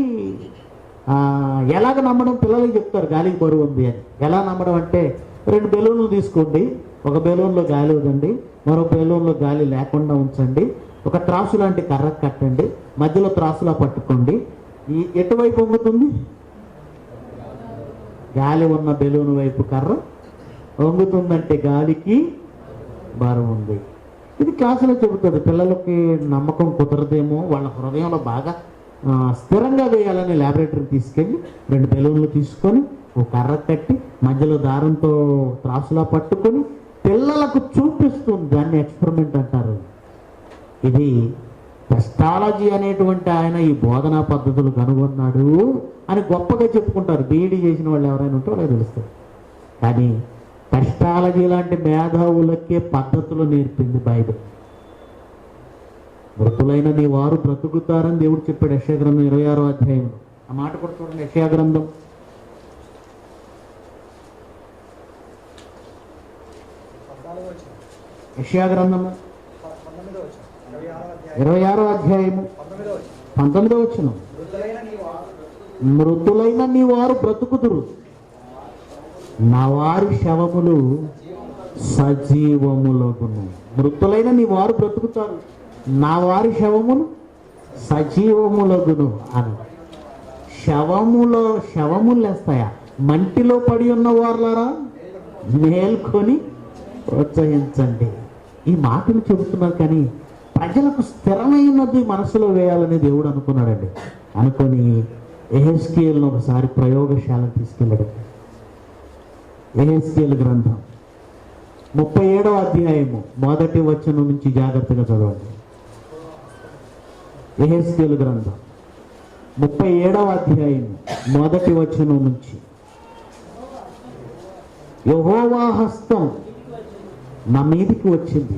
Speaker 1: ఎలాగ నమ్మడం? పిల్లలకి చెప్తారు గాలికి బరువు ఉంది అని. ఎలా నమ్మడం అంటే, 2 బెలూన్లు తీసుకోండి, ఒక బెలూన్లో గాలి వదండి, మరో బెలూన్లో గాలి లేకుండా ఉంచండి, ఒక త్రాసు లాంటి కర్ర కట్టండి, మధ్యలో త్రాసులా పట్టుకోండి, ఎటువైపు వంగుతుంది? గాలి ఉన్న బెలూన్ వైపు కర్ర వంగుతుందంటే గాలికి బరువు ఉంది. ఇది క్లాసులో చెబుతుంది. పిల్లలకి నమ్మకం కుదరదేమో, వాళ్ళ హృదయంలో బాగా స్థిరంగా వేయాలని ల్యాబొరేటరీకి తీసుకెళ్ళి 2 బెలూన్లు తీసుకొని ఒక కర్ర కట్టి మధ్యలో దారంతో త్రాసులా పట్టుకొని పిల్లలకు చూపిస్తుంది. దాన్ని ఎక్స్పెరిమెంట్ అంటారు. ఇది టెస్టాలజీ అనేటువంటి ఆయన ఈ బోధనా పద్ధతులు కనుగొన్నాడు అని గొప్పగా చెప్పుకుంటారు. బీఈడీ చేసిన వాళ్ళు ఎవరైనా ఉంటే వాళ్ళకి తెలుస్తుంది. కానీ టెస్టాలజీ లాంటి మేధావులకే పద్ధతులు నేర్పింది బైబిల్. మృతులైన నీ వారు బ్రతుకుతారని దేవుడు చెప్పాడు యెషయా గ్రంథం 26వ అధ్యాయంలో. ఆ మాట కూడా చూడండి, యెషయా గ్రంథం 26వ అధ్యాయము 19వ వచనం. మృతులైన నీ వారు బ్రతుకుదురు, నా వారి శవములు సజీవములగును. మృతులైన నీ వారు బ్రతుకుతారు, నా వారి శవములు సజీవములగును అని. శవములు లేస్తాయా? మంటిలో పడి ఉన్న వారులారా మేల్కొని ప్రోత్సహించండి. ఈ మాటలు చెబుతున్నారు, కానీ ప్రజలకు స్థిరమైనది మనసులో వేయాలని దేవుడు అనుకున్నాడండి. అనుకొని యెహెజ్కేలును ఒకసారి ప్రయోగశాలకు తీసుకెళ్ళాడు. యెహెజ్కేలు గ్రంథం 37వ అధ్యాయము 1వ వచనం నుంచి జాగ్రత్తగా చదవండి. యెహెజ్కేలు గ్రంథం 37వ అధ్యాయము 1వ వచనం నుంచి. యెహోవా హస్తం నా మీదికి వచ్చింది,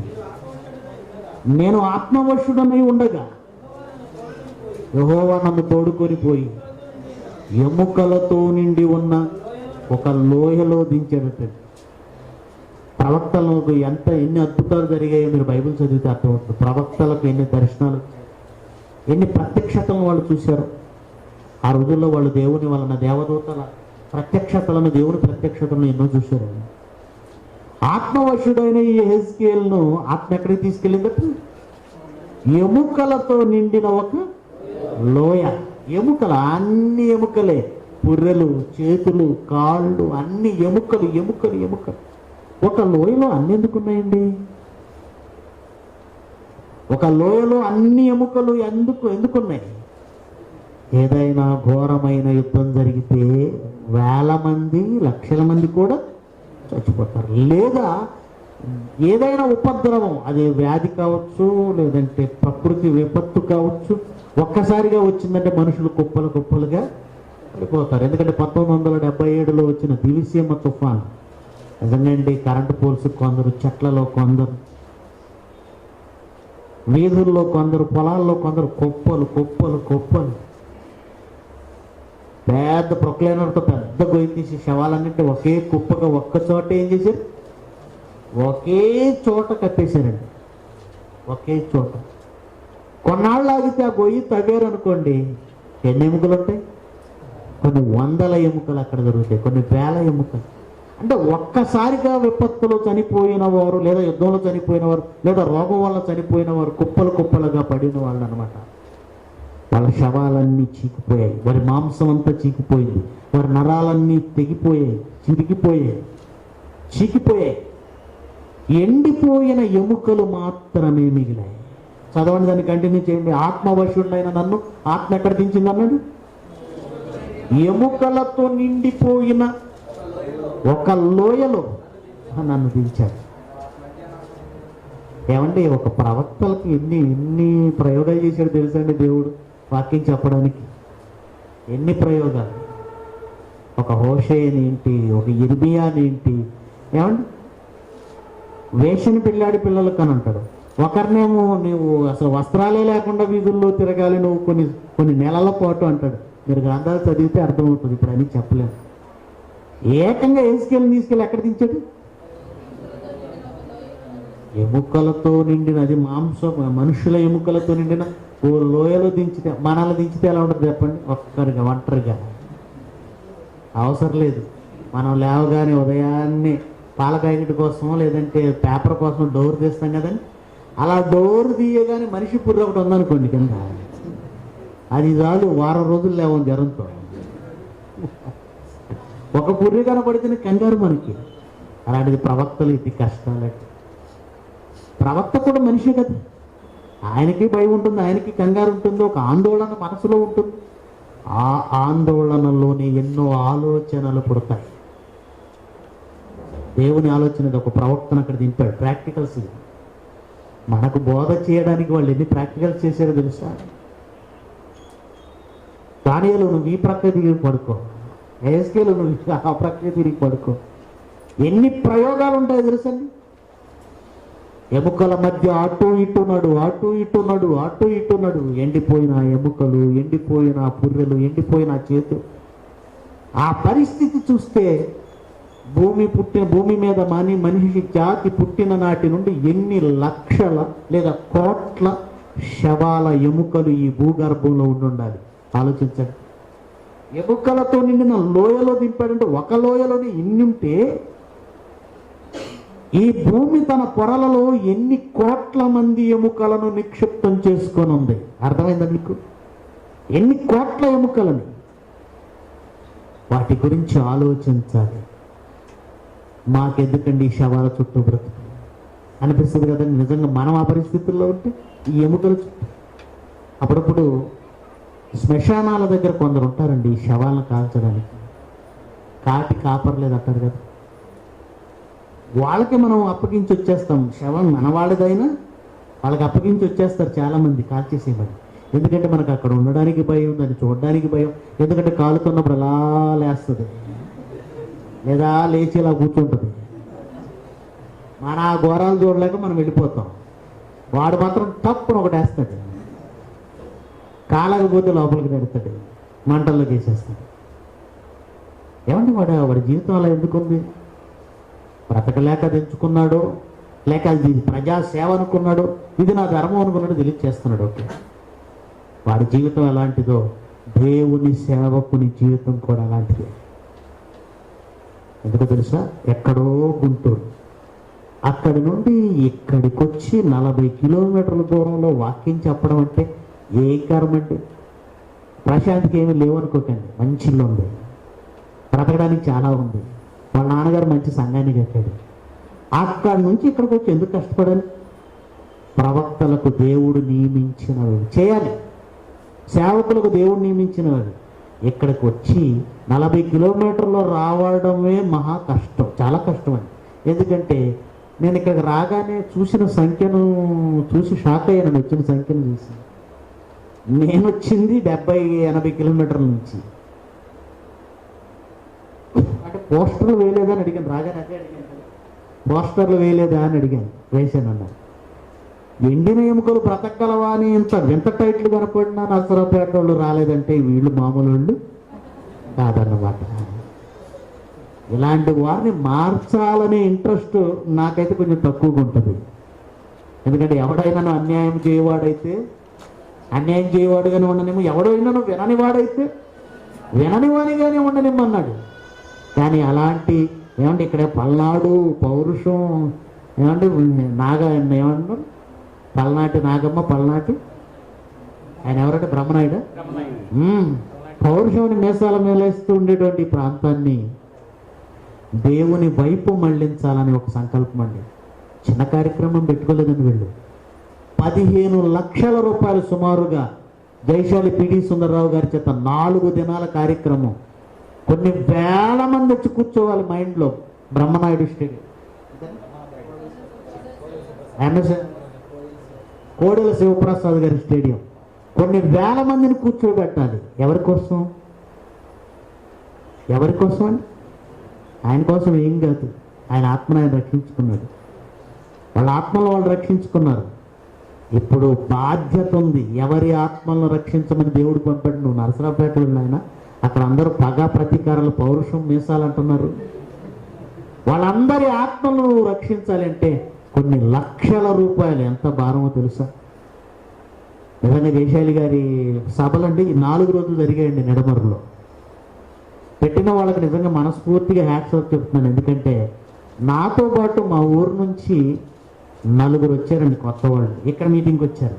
Speaker 1: నేను ఆత్మవశుడనై ఉండగా యెహోవా నన్ను తోడుకొని పోయి ఎముకలతో నిండి ఉన్న ఒక లోయలో దించాడట. ప్రవక్తలకు ఎన్ని అద్భుతాలు జరిగాయో మీరు బైబిల్ చదివితే అర్థమవుతుంది. ప్రవక్తలకు ఎన్ని దర్శనాలు, ఎన్ని ప్రత్యక్షతలను వాళ్ళు చూశారు. ఆ రోజుల్లో వాళ్ళు దేవుని వలన, దేవదూతల ప్రత్యక్షతలను, దేవుని ప్రత్యక్షతలను ఎన్నో చూశారు. ఆత్మవశుడైన ఈ యెహెజ్కేలును ఆత్మ ఎక్కడికి తీసుకెళ్ళిందట? ఎముకలతో నిండిన ఒక లోయ. ఎముకలు, అన్ని ఎముకలే, పుర్రెలు, చేతులు, కాళ్ళు, అన్ని ఎముకలు ఎముకలు ఎముకలు. ఒక లోయలో అన్ని ఎందుకున్నాయండి? ఒక లోయలో అన్ని ఎముకలు ఎందుకున్నాయి? ఏదైనా ఘోరమైన యుద్ధం జరిగితే 1000 మంది, లక్షల మంది కూడా చచ్చిపోతారు. లేదా ఏదైనా ఉపద్రవం, అది వ్యాధి కావచ్చు, లేదంటే ప్రకృతి విపత్తు కావచ్చు, ఒక్కసారిగా వచ్చిందంటే మనుషులు కుప్పలు కుప్పలుగా పడిపోతారు. ఎందుకంటే 1977లో వచ్చిన దివిసీమ తుఫాన్ నిజంగా కరెంటు పోల్స్ కొందరు, చెట్లలో కొందరు, వీధుల్లో కొందరు, పొలాల్లో కొందరు, కుప్పలు కుప్పలు కుప్పలు. పెద్ద ప్రొక్లైనర్తో పెద్ద గొయ్యి తీసి శవాలన్నింటి ఒకే కుప్పగా ఒక్క చోట ఏం చేశారు, ఒకే చోట కట్టేశారండి. ఒకే చోట. కొన్నాళ్ళు ఆగితే ఆ గొయ్యి తవ్వారు అనుకోండి, ఎన్ని ఎముకలు ఉంటాయి? కొన్ని వందల ఎముకలు అక్కడ దొరుకుతాయి, కొన్ని వేల ఎముకలు. అంటే ఒక్కసారిగా విపత్తులో చనిపోయిన వారు, లేదా యుద్ధంలో చనిపోయిన వారు, లేదా రోగం వల్ల చనిపోయిన వారు కుప్పలు కుప్పలుగా పడిన వాళ్ళు అనమాట. వాళ్ళ శవాలన్నీ చీకిపోయాయి, వారి మాంసం అంతా చీకిపోయింది, వారి నరాలన్నీ తెగిపోయాయి, చిరిగిపోయాయి, చీకిపోయాయి. ఎండిపోయిన ఎముకలు మాత్రమే మిగిలాయి. చదవండి, దాన్ని కంటిన్యూ చేయండి. ఆత్మవశుడైన నన్ను ఆత్మ ఎక్కడ దించింది అన్నాడు? ఎముకలతో నిండిపోయిన ఒక లోయలో నన్ను దించాడు. ఏమండి, ఒక ప్రవక్తలకు ఎన్ని ప్రయోగాలు చేశాడు తెలుసండి దేవుడు వాక్యం చెప్పడానికి. ఎన్ని ప్రయోగాలు! ఒక హోషేయనేంటి, ఒక ఇర్మియానేంటి, ఏమండి వేషని పిల్లాడి పిల్లలకు అని అంటాడు. ఒకరినేమో నువ్వు అసలు వస్త్రాలే లేకుండా వీధుల్లో తిరగాలి నువ్వు కొన్ని నెలల పాటు అంటాడు. మీరు గ్రంథాలు చదివితే అర్థమవుతుంది, ఇప్పుడు అని చెప్పలేము. ఏకంగా తీసుకెళ్ళి ఎక్కడ దించాడు? ఎముకలతో నిండిన, అది మాంసం, మనుషుల ఎముకలతో నిండిన ఓ లోయలో దించితే, మనల్ని దించితే ఎలా ఉంటుంది చెప్పండి? ఒక్కరిగా, ఒంటరిగా. అవసరం లేదు. మనం లేవగానే ఉదయాన్నే పాల ప్యాకెట్ కోసమో లేదంటే పేపర్ కోసం డోర్ తీస్తాం కదండి, అలా డోర్ తీయగానే మనిషి పుర్రె ఒకటి ఉందనుకోండి కింద, అది చాలు వారం రోజులు లేవని జ్వరంతో. ఒక పుర్రె కనపడితేనే కంగారు మనకి. అలాంటిది ప్రవక్తలు, ఇది కష్టాలంటే. ప్రవక్త కూడా మనిషి కదా, ఆయనకి భయం ఉంటుంది, ఆయనకి కంగారు ఉంటుంది, ఒక ఆందోళన మనసులో ఉంటుంది. ఆ ఆందోళనలోనే ఎన్నో ఆలోచనలు పుడతాయి. దేవుని ఆలోచన ఒక ప్రవక్తను అక్కడ దింపాడు. ప్రాక్టికల్స్ మనకు బోధ చేయడానికి వాళ్ళు ఎన్ని ప్రాక్టికల్స్ చేశారో తెలుసా? దానియేలు నువ్వు ఈ ప్రక్క తిరిగి పడుకో, ఎస్కేలు నువ్వు ఆ ప్రక్క తిరిగి పడుకో. ఎన్ని ప్రయోగాలు ఉంటాయో తెలుసండి. ఎముకల మధ్య అటు ఇటున్నాడు, అటు ఇటున్నాడు, అటు ఇటున్నాడు. ఎండిపోయిన ఎముకలు, ఎండిపోయిన పుర్రెలు, ఎండిపోయిన చేతులు. ఆ పరిస్థితి చూస్తే భూమి మీద మనిషి జాతి పుట్టిన నాటి నుండి ఎన్ని లక్షల లేదా కోట్ల శవాల ఎముకలు ఈ భూగర్భంలో ఉండాలి. ఆలోచించండి. ఎముకలతో నిండిన లోయలో దింపాడంటే, ఒక లోయలోనే ఇన్ని ఉంటే ఈ భూమి తన పొరలలో ఎన్ని కోట్ల మంది ఎముకలను నిక్షిప్తం చేసుకొని ఉంది. అర్థమైందా మీకు? ఎన్ని కోట్ల ఎముకలని. వాటి గురించి ఆలోచించాలి. మాకెందుకండి ఈ శవాల చుట్టూ బ్రతుకు అనిపిస్తుంది కదండి. నిజంగా మనం ఆ పరిస్థితుల్లో ఉంటే ఈ ఎముకల చుట్టూ. అప్పుడప్పుడు శ్మశానాల దగ్గర కొందరు ఉంటారండి ఈ శవాలను కాల్చడానికి. కాపర్లేదు అంటారు కదా, వాళ్ళకి మనం అప్పగించి వచ్చేస్తాం. శవం మనవాళ్ళదైనా వాళ్ళకి అప్పగించి వచ్చేస్తారు చాలామంది కాల్చేసేమని. ఎందుకంటే మనకు అక్కడ ఉండడానికి భయం, దాన్ని చూడడానికి భయం. ఎందుకంటే కాలుతున్నప్పుడు అలా లేస్తుంది, లేదా లేచి ఇలా కూర్చుంటుంది. మన ఆ ఘోరాలు చూడలేక మనం వెళ్ళిపోతాం. వాడు మాత్రం తప్పును ఒకటి వేస్తాడు, కాలకపోతే లోపలికి పెడతాడు, మంటల్లోకి వేసేస్తాడు. ఏమంటే వాడి జీవితం అలా ఎందుకుంది? బ్రతకలేక తెంచుకున్నాడు, లేక అది ప్రజాసేవ అనుకున్నాడు, ఇది నా ధర్మం అనుకున్నాడు, తెలియచేస్తున్నాడు. ఓకే, వాడి జీవితం ఎలాంటిదో దేవుని సేవకుని జీవితం కూడా అలాంటిదే. ఎందుకు తెలుసా? ఎక్కడో గుంటూరు, అక్కడి నుండి ఇక్కడికి వచ్చి 40 కిలోమీటర్ల దూరంలో వాక్యం చెప్పడం అంటే ఏ కర్మ అండి. ప్రశాంత్కి ఏమీ లేవనుకోకండి, మంచి ఇల్లు ఉంది, బ్రతకడానికి చాలా ఉంది. వాళ్ళ నాన్నగారు మంచి సంఘాన్ని కట్టాడు. అక్కడి నుంచి ఇక్కడికి వచ్చి ఎందుకు కష్టపడాలి? ప్రవక్తలకు దేవుడు నియమించినవి చేయాలి, సేవకులకు దేవుడు నియమించినవి. ఇక్కడికి వచ్చి 40 కిలోమీటర్లు రావడమే మహా కష్టం, చాలా కష్టం అండి. ఎందుకంటే నేను ఇక్కడికి రాగానే చూసిన సంఖ్యను చూసి షాక్ అయ్యాను. వచ్చిన సంఖ్యను చూసి నేను వచ్చింది 70-80 కిలోమీటర్ల నుంచి. అంటే పోస్టర్లు వేయలేదా అని అడిగాను, రాగానే అదే అడిగాను, పోస్టర్లు వేయలేదా అని అడిగాను. వేసాను అన్నారు. ఎండిన ఎముకలు బ్రతకగలవా అని ఎంత టైట్లు కనపడినా నరసరావుపేట వాళ్ళు రాలేదంటే వీళ్ళు మామూలు వాళ్ళు కాదన్నమాట. ఇలాంటి వారిని మార్చాలనే ఇంట్రెస్ట్ నాకైతే కొంచెం తక్కువగా ఉంటుంది. ఎందుకంటే ఎవడైనా అన్యాయం చేయవాడుగానే ఉండనేమో, ఎవడైనా విననివాడైతే విననివాడిగానే ఉండనేమన్నాడు. కానీ అలాంటి ఏమంటే ఇక్కడ పల్నాడు పౌరుషం ఏమంటే ఏమన్నారు, పల్నాటి నాగమ్మ, పల్నాటి ఆయన ఎవరంటే బ్రహ్మనాయుడు, పౌరుషాన్ని మీసాల మేలేస్తూ ఉండేటువంటి ప్రాంతాన్ని దేవుని వైపు మళ్లించాలని ఒక సంకల్పం అండి. చిన్న కార్యక్రమం పెట్టుకోలేదండి వీళ్ళు. 15 లక్షల రూపాయలు సుమారుగా జైశాలి పిడి సుందరరావు గారి చేత 4 దినాల కార్యక్రమం. కొన్ని వేల మంది వచ్చి కూర్చోవాలి మైండ్లో. బ్రహ్మనాయుడు స్టేడియం, కోడెల శివప్రసాద్ గారి స్టేడియం, కొన్ని వేల మందిని కూర్చోబెట్టాలి. ఎవరి కోసం అండి? ఆయన కోసం ఏం కాదు. ఆయన ఆత్మను ఆయన రక్షించుకున్నాడు, వాళ్ళ ఆత్మలు వాళ్ళు రక్షించుకున్నారు. ఇప్పుడు బాధ్యత ఉంది, ఎవరి ఆత్మలను రక్షించమని దేవుడు పంపాడు. నువ్వు నరసరావుపేటలో ఆయన అక్కడ అందరూ పగా ప్రతీకారాలు పౌరుషం మీసాలంటున్నారు. వాళ్ళందరి ఆత్మలను రక్షించాలి అంటే కొన్ని లక్షల రూపాయలు ఎంత భారమో తెలుసా? నిజంగా జయశాలి గారి సభలండి 4 రోజులు జరిగాయండి నిడమరులో. పెట్టిన వాళ్ళకి నిజంగా మనస్ఫూర్తిగా హ్యాట్స్ ఆఫ్ చెప్తున్నాను. ఎందుకంటే నాతో పాటు మా ఊరు నుంచి 4 వచ్చారండి కొత్త వాళ్ళు, ఇక్కడ మీటింగ్కి వచ్చారు.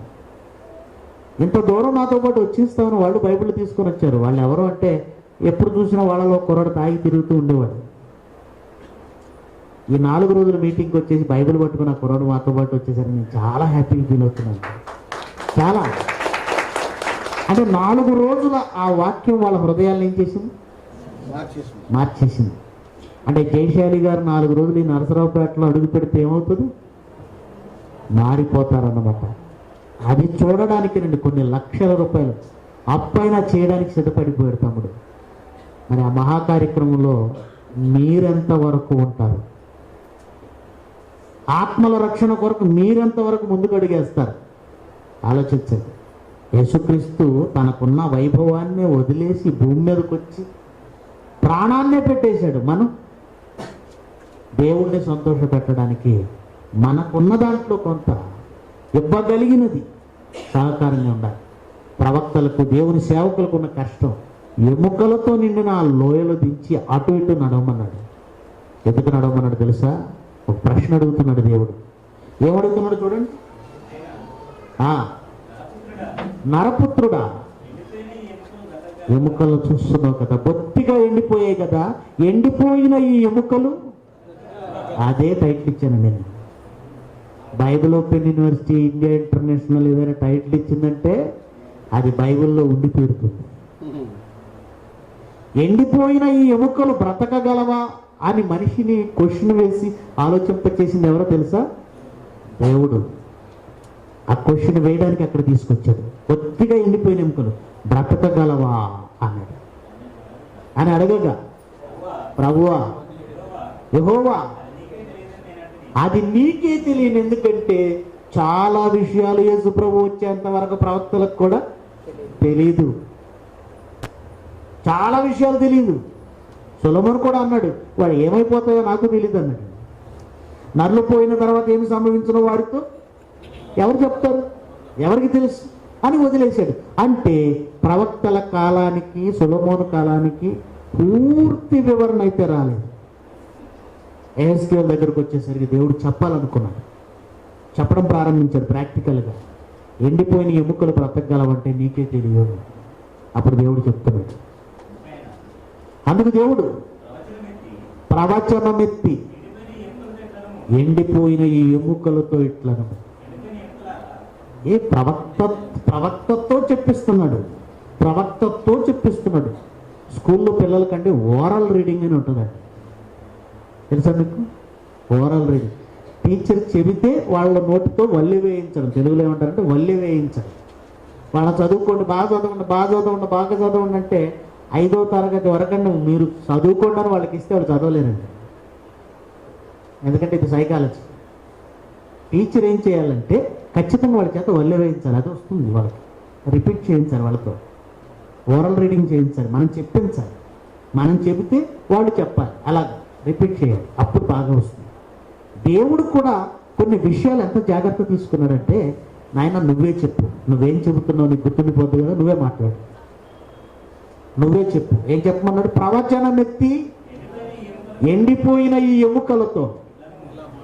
Speaker 1: ఇంత దూరం నాతో పాటు వచ్చిస్తామని వాళ్ళు బైబిల్ తీసుకొని వచ్చారు. వాళ్ళు ఎవరు అంటే ఎప్పుడు చూసినా వాళ్ళలో కుర్రాడు తాగి తిరుగుతూ ఉండేవాడు. ఈ 4 రోజుల మీటింగ్కి వచ్చేసి బైబిల్ పట్టుకున్న కుర్రాడు మాతో పాటు వచ్చేసరికి నేను చాలా హ్యాపీగా ఫీల్ అవుతున్నాను. చాలా అంటే 4 రోజుల ఆ వాక్యం వాళ్ళ హృదయాలను ఏం చేసింది? మార్చేసింది. అంటే జయశాలి గారు 4 రోజులు ఈ నరసరావుపేటలో అడుగు పెడితే ఏమవుతుంది? మారిపోతారన్నమాట. అది చూడడానికి రండి కొన్ని లక్షల రూపాయలు అప్పైనా చేయడానికి సిద్ధపడిపోయాడు తమ్ముడు. మరి ఆ మహాకార్యక్రమంలో మీరెంత వరకు ఉంటారు? ఆత్మల రక్షణ కొరకు మీరెంత వరకు ముందుకు అడిగేస్తారు? ఆలోచించండి. యేసుక్రీస్తు తనకున్న వైభవాన్నే వదిలేసి భూమి మీదకి వచ్చి ప్రాణాన్నే పెట్టేశాడు. మనం దేవుణ్ణి సంతోష పెట్టడానికి మనకున్న దాంట్లో కొంత ఇవ్వగలిగినది సహకారంగా ఉండాలి. ప్రవక్తలకు దేవుని సేవకులకు ఉన్న కష్టం ఎముకలతో నిండిన ఆ లోయలో దించి అటు ఇటు నడవమన్నాడు. ఎందుకు నడవమన్నాడు తెలుసా? ఒక ప్రశ్న అడుగుతున్నాడు దేవుడు. ఏమడుగుతున్నాడు చూడండి. నరపుత్రుడా, ఎముకలు చూస్తున్నావు కదా, బొత్తిగా ఎండిపోయాయి కదా, ఎండిపోయిన ఈ ఎముకలు. అదే టైటిల్ ఇచ్చాను నేను. Bible open university India international ఏదైనా టైటిల్ ఇచ్చిందంటే అది బైబిల్లో ఉండి తీరుతుంది. ఎండిపోయిన ఈ ఎముకలు బ్రతకగలవా అని మనిషిని క్వశ్చన్ వేసి ఆలోచింపచేసింది ఎవరో తెలుసా? దేవుడు. ఆ క్వశ్చన్ వేయడానికి అక్కడ తీసుకొచ్చాడు. కొద్దిగా ఎండిపోయిన ఎముకలు బ్రతకగలవా అన్నాడు. అని అడగగా ప్రభువా, యెహోవా, అది నీకే తెలియను. ఎందుకంటే చాలా విషయాలు యేసు ప్రభు వచ్చేంత వరకు ప్రవక్తలకు కూడా తెలీదు. చాలా విషయాలు తెలియదు. సొలొమోను కూడా అన్నాడు, వాడు ఏమైపోతాయో నాకు తెలియదు అన్నాడు. నరులు పోయిన తర్వాత ఏమి సంభవించిన వాడితో ఎవరు చెప్తారు, ఎవరికి తెలుసు అని వదిలేశాడు. అంటే ప్రవక్తల కాలానికి సొలొమోను కాలానికి పూర్తి వివరణ అయితే రాలేదు. ఎహెజ్కేలు దగ్గరకు వచ్చేసరికి దేవుడు చెప్పాలనుకున్నాడు, చెప్పడం ప్రారంభించాడు ప్రాక్టికల్గా. ఎండిపోయిన ఎముకలు బ్రతకగలవంటే నీకే తెలియదు. అప్పుడు దేవుడు చెప్తున్నాడు. అందుకు దేవుడు ప్రవచనమెత్తి ఎండిపోయిన ఈ ఎముకలతో ఇట్లను ప్రవక్తతో చెప్పిస్తున్నాడు. స్కూల్లో పిల్లలకంటే ఓరల్ రీడింగ్ అని ఉంటుందండి. తెలుసా మీకు? ఓరల్ రీడింగ్ టీచర్ చెబితే వాళ్ళ నోటితో వల్లి వేయించడం. తెలుగులో ఏమంటారంటే వల్లి వేయించడం. వాళ్ళ చదువుకోండి, బాగా చదవండి, బాగా చదవండి, బాగా చదవండి అంటే 5వ తరగతి వరకండి మీరు చదువుకోండి అని వాళ్ళకి ఇస్తే వాళ్ళు చదవలేరండి. ఎందుకంటే ఇది సైకాలజీ. టీచర్ ఏం చేయాలంటే ఖచ్చితంగా వాళ్ళ చేత వల్లి వేయించాలి. అది వస్తుంది వాళ్ళకి. రిపీట్ చేయించాలి, వాళ్ళతో ఓరల్ రీడింగ్ చేయించాలి, మనం చెప్పించాలి. మనం చెబితే వాళ్ళు చెప్పాలి, అలా రిపీట్ చేయాలి, అప్పుడు బాగా వస్తుంది. దేవుడు కూడా కొన్ని విషయాలు ఎంత జాగ్రత్త తీసుకున్నాడంటే, నాయన నువ్వే చెప్పు, నువ్వేం చెబుతున్నావు నీకు గుర్తుండిపోద్దు కదా, నువ్వే మాట్లాడు, నువ్వే చెప్పు. ఏం చెప్పమన్నాడు? ప్రవచనం ఎత్తి ఎండిపోయిన ఈ ఎముకలతో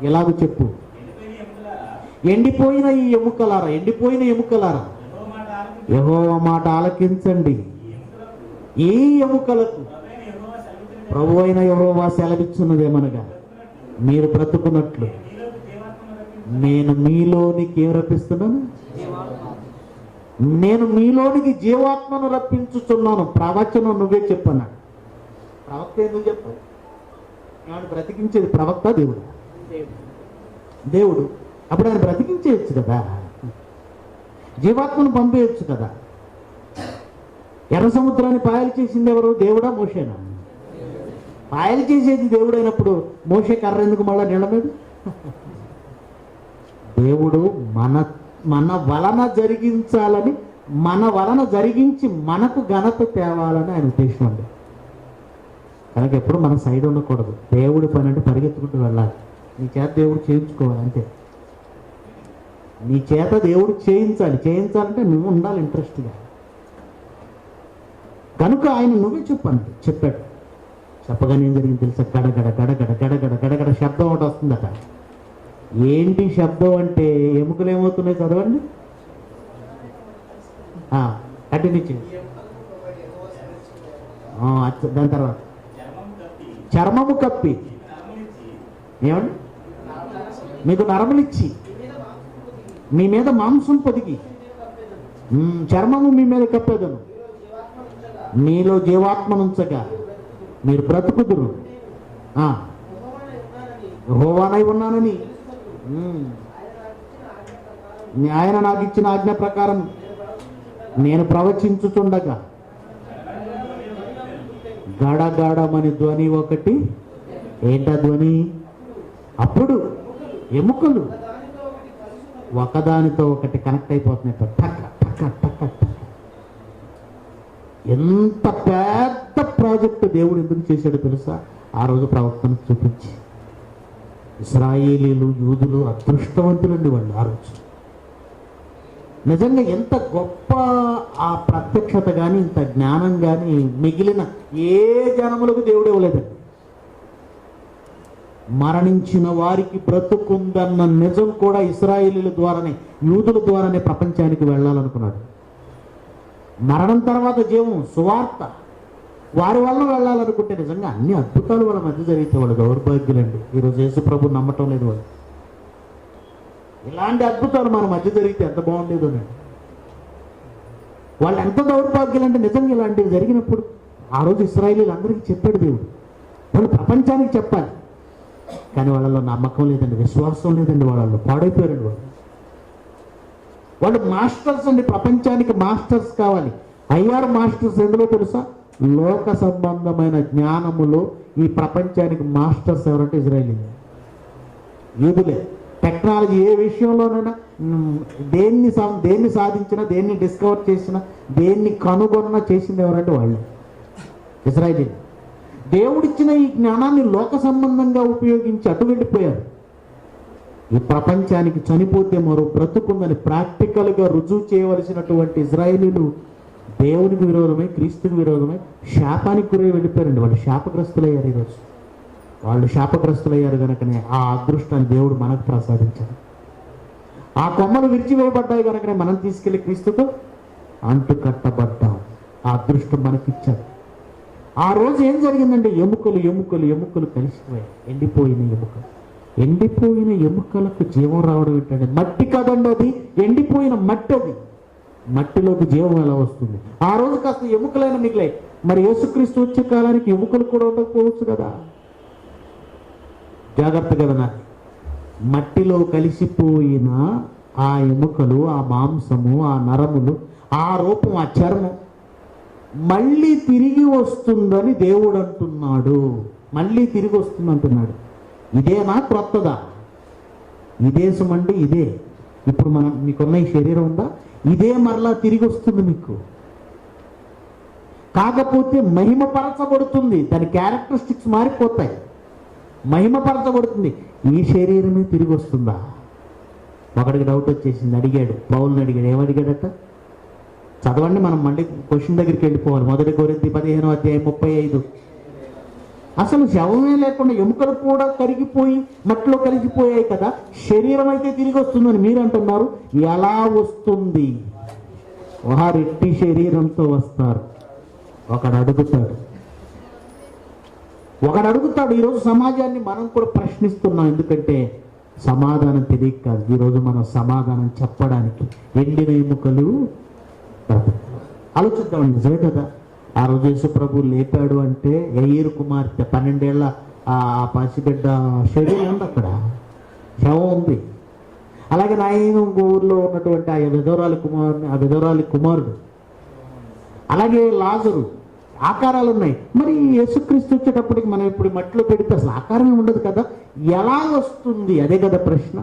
Speaker 1: ఎలాగో చెప్పు. ఎండిపోయిన ఈ ఎముకలారా, ఎండిపోయిన ఎముకలారా, యెహోవా మాట ఆలకించండి. ఈ ఎముకలకు ప్రభు అయిన యెహోవా సెలవిచ్చున్నదేమనగా, మీరు బ్రతుకున్నట్లు నేను మీలోనికి ఏం రప్పిస్తున్నాను? నేను మీలోనికి జీవాత్మను రప్పించుచున్నాను. ప్రవచనం నువ్వే చెప్పన్నాడు. ప్రవక్త ఎందుకు చెప్పాలి? ఆయన బ్రతికించేది ప్రవక్త దేవుడు. దేవుడు అప్పుడు ఆయన బ్రతికించేయచ్చు కదా, జీవాత్మను పంపేయచ్చు కదా. ఎర్ర సముద్రాన్ని పాయలు చేసింది ఎవరు? దేవుడా మోషేనా? పాయలు చేసేది దేవుడైనప్పుడు మోషే కర్ర ఎందుకు మళ్ళా నీళ్ళ మీద? దేవుడు మన వలన జరిగించాలని, మన వలన జరిగించి మనకు ఘనత తేవాలని ఆయన ఉద్దేశం అండి. కనుక ఎప్పుడు మన సైడ్ ఉండకూడదు. దేవుడి పని అంటే పరిగెత్తుకుంటూ వెళ్ళాలి. నీ చేత దేవుడు చేయించుకోవాలి అంతే. నీ చేత దేవుడు చేయించాలంటే నువ్వు ఉండాలి ఇంట్రెస్ట్గా. కనుక ఆయన నువ్వే చెప్పాడు. చెప్పగానే ఏం జరిగింది తెలుసా? గడగడ గడగడ గడగడ గడగడ శబ్దం ఒకటి వస్తుందట. ఏంటి శబ్దం అంటే ఎముకలు ఏమవుతున్నాయి చదవండి. కంటిన్యూ చేయండి. దాని తర్వాత చర్మము కప్పి ఏమండి మీకు నరములిచ్చి మీ మీద మాంసం పొదిగి చర్మము మీ మీద కప్పేదను, మీలో జీవాత్మనుంచగా మీరు బ్రతుకుదురు. యెహోవానై ఉన్నానని ఆయన నాకు ఇచ్చిన ఆజ్ఞ ప్రకారం నేను ప్రవచించుచుండగా గడగడమని ధ్వని ఒకటి. ఏంటా ధ్వని? అప్పుడు ఎముకలు ఒకదానితో ఒకటి కనెక్ట్ అయిపోతున్నాయి. టక్ టక్ టక్ టక్. ఎంత పెద్ద ప్రాజెక్టు దేవుడు ఎందుకు చేశాడో తెలుసా? ఆ రోజు ప్రవక్తను చూపించి. ఇశ్రాయేలీలు, యూదులు అదృష్టవంతులండి వాళ్ళు ఆ రోజు. నిజంగా ఎంత గొప్ప ఆ ప్రత్యక్షత కానీ, ఇంత జ్ఞానం కానీ మిగిలిన ఏ జనములకు దేవుడు ఇవ్వలేదండి. మరణించిన వారికి బ్రతుకుందన్న నిజం కూడా ఇశ్రాయేలీల ద్వారానే, యూదుల ద్వారానే ప్రపంచానికి వెళ్ళాలనుకున్నాడు. మరణం తర్వాత జీవం, సువార్త వారి వల్ల వెళ్ళాలనుకుంటే నిజంగా అన్ని అద్భుతాలు వాళ్ళ మధ్య జరిగితే వాళ్ళు దౌర్భాగ్యులండి. ఈరోజు యేసు ప్రభు నమ్మటం లేదు వాళ్ళు. ఇలాంటి అద్భుతాలు మన మధ్య జరిగితే ఎంత బాగుండేదోనండి. వాళ్ళు ఎంత దౌర్భాగ్యులంటే నిజంగా ఇలాంటివి జరిగినప్పుడు ఆ రోజు ఇశ్రాయేలీలు అందరికీ చెప్పాడు దేవుడు. వాళ్ళు ప్రపంచానికి చెప్పాలి, కానీ వాళ్ళలో నమ్మకం లేదండి, విశ్వాసం లేదండి. వాళ్ళలో పాడైపోయారండి వాళ్ళు మాస్టర్స్ అండి, ప్రపంచానికి మాస్టర్స్ కావాలి. అయ్యారు మాస్టర్స్ ఎందులో తెలుసా? లోక సంబంధమైన జ్ఞానములో ఈ ప్రపంచానికి మాస్టర్స్ ఎవరంటే ఇజ్రాయేలీలు, యూదులే. టెక్నాలజీ ఏ విషయంలోనైనా దేన్ని సాధించినా, దేన్ని డిస్కవర్ చేసినా, దేన్ని కనుగొన్నా చేసింది ఎవరంటే వాళ్ళు, ఇజ్రాయేలీలు. దేవుడిచ్చిన ఈ జ్ఞానాన్ని లోక సంబంధంగా ఉపయోగించి అటు వెళ్ళిపోయారు. ఈ ప్రపంచానికి చనిపోతే మరో బ్రతుకుందని ప్రాక్టికల్గా రుజువు చేయవలసినటువంటి ఇజ్రాయేలీలు దేవునికి విరోధమై, క్రీస్తుకి విరోధమై శాపానికి గురై వెళ్ళిపోయారండి. వాళ్ళు శాపగ్రస్తులయ్యారు. ఈరోజు వాళ్ళు శాపగ్రస్తులయ్యారు కనుకనే ఆ అదృష్టాన్ని దేవుడు మనకు ప్రసాదించాడు. ఆ కొమ్మలు విరిచివేయబడ్డాయి కనుకనే మనం తీసుకెళ్లి క్రీస్తుతో అంటు కట్టబడ్డాం. ఆ అదృష్టం మనకిచ్చాడు. ఆ రోజు ఏం జరిగిందంటే ఎముకలు ఎముకలు ఎముకలు కలిసిపోయాయి. ఎండిపోయిన ఎముకలకు జీవం రావడం ఏంటంటే మట్టి కదండి, అది ఎండిపోయిన మట్టి. అది మట్టిలోకి జీవం ఎలా వస్తుంది? ఆ రోజు కాస్త ఎముకలైన మిగిలాయి. మరి యేసుక్రీస్తు వచ్చే కాలానికి ఎముకలు కూడా ఉండకపోవచ్చు కదా. జాగ్రత్తగా వినాలి. మట్టిలో కలిసిపోయిన ఆ ఎముకలు, ఆ మాంసము, ఆ నరములు, ఆ రూపం, ఆ చర్మం మళ్ళీ తిరిగి వస్తుందని దేవుడు అంటున్నాడు. మళ్ళీ తిరిగి వస్తుంది అంటున్నాడు. ఇదేనా క్రొత్తదా? ఇదేసం అంటే ఇదే. ఇప్పుడు మీకున్న ఈ శరీరం ఉందా, ఇదే మరలా తిరిగి వస్తుంది మీకు. కాకపోతే మహిమపరచబడుతుంది. దాని క్యారెక్టరిస్టిక్స్ మారిపోతాయి. మహిమపరచబడుతుంది. ఈ శరీరమే తిరిగి వస్తుందా? ఒకడికి డౌట్ వచ్చేసింది. అడిగాడు, పౌలుని అడిగాడు. ఏమడిగాడట? చదవండి, మనం మళ్ళీ క్వశ్చన్ దగ్గరికి వెళ్ళిపోవాలి. 1 కొరింథీ 15:35. అసలు శవమే లేకుండా ఎముకలు కూడా కరిగిపోయి మట్టిలో కలిసిపోయాయి కదా, శరీరం అయితే తిరిగి వస్తుందని మీరు అంటున్నారు. ఎలా వస్తుంది? వారు ఎట్టి శరీరంతో వస్తారు. ఒకడు అడుగుతాడు. ఈరోజు సమాజాన్ని మనం కూడా ప్రశ్నిస్తున్నాం. ఎందుకంటే సమాధానం తెలియక కాదు. ఈరోజు మనం సమాధానం చెప్పడానికి ఎండిన ఎముకలు ఆలోచిద్దాం. నిజమే కదా. ఆ రోజు యేసుప్రభు లేపాడు అంటే యయీరు కుమార్తె 12 ఏళ్ల ఆ పసిబిడ్డ శరీరం ఉంది, అక్కడ శవం ఉంది. అలాగే నాయన ఊరిలో ఉన్నటువంటి ఆ విధవరాలి కుమారుడు, అలాగే లాజరు, ఆకారాలు ఉన్నాయి. మరి యేసుక్రీస్తు వచ్చేటప్పటికి మనం ఇప్పుడు మట్టిలో పెడితే అసలు ఆకారమే ఉండదు కదా, ఎలా వస్తుంది? అదే కదా ప్రశ్న.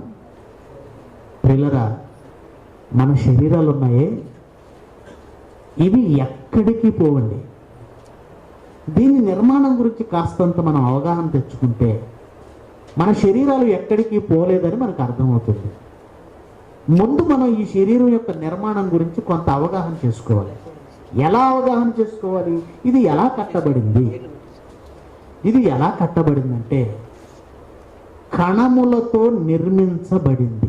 Speaker 1: ప్రియులరా, మన శరీరాలు ఉన్నాయే, ఇవి ఎక్కడికి పోవండి. దీని నిర్మాణం గురించి కాస్తంత మనం అవగాహన తెచ్చుకుంటే మన శరీరాలు ఎక్కడికి పోలేదని మనకు అర్థమవుతుంది. ముందు మనం ఈ శరీరం యొక్క నిర్మాణం గురించి కొంత అవగాహన చేసుకోవాలి. ఎలా అవగాహన చేసుకోవాలి? ఇది ఎలా కట్టబడింది? ఇది ఎలా కట్టబడిందంటే కణములతో నిర్మించబడింది.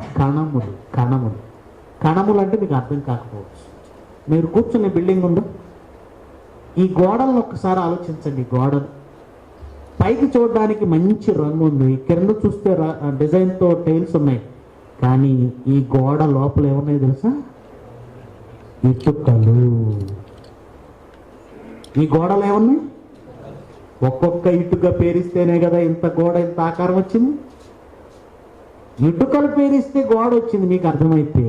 Speaker 1: కణములు అంటే మీకు అర్థం కాకపోవచ్చు. మీరు కూర్చునే బిల్డింగ్ ఉందా? ఈ గోడలను ఒక్కసారి ఆలోచించండి. గోడలు పైకి చూడడానికి మంచి రంగు ఉంది, కింద చూస్తే డిజైన్తో టైల్స్ ఉన్నాయి. కానీ ఈ గోడ లోపల ఏమున్నాయి తెలుసా? ఇటుకలు. ఈ గోడలు ఏమున్నాయి? ఒక్కొక్క ఇటుక పేరిస్తేనే కదా ఇంత గోడ, ఇంత ఆకారం వచ్చింది. ఇటుకలు పేరిస్తే గోడ వచ్చింది. మీకు అర్థమైతే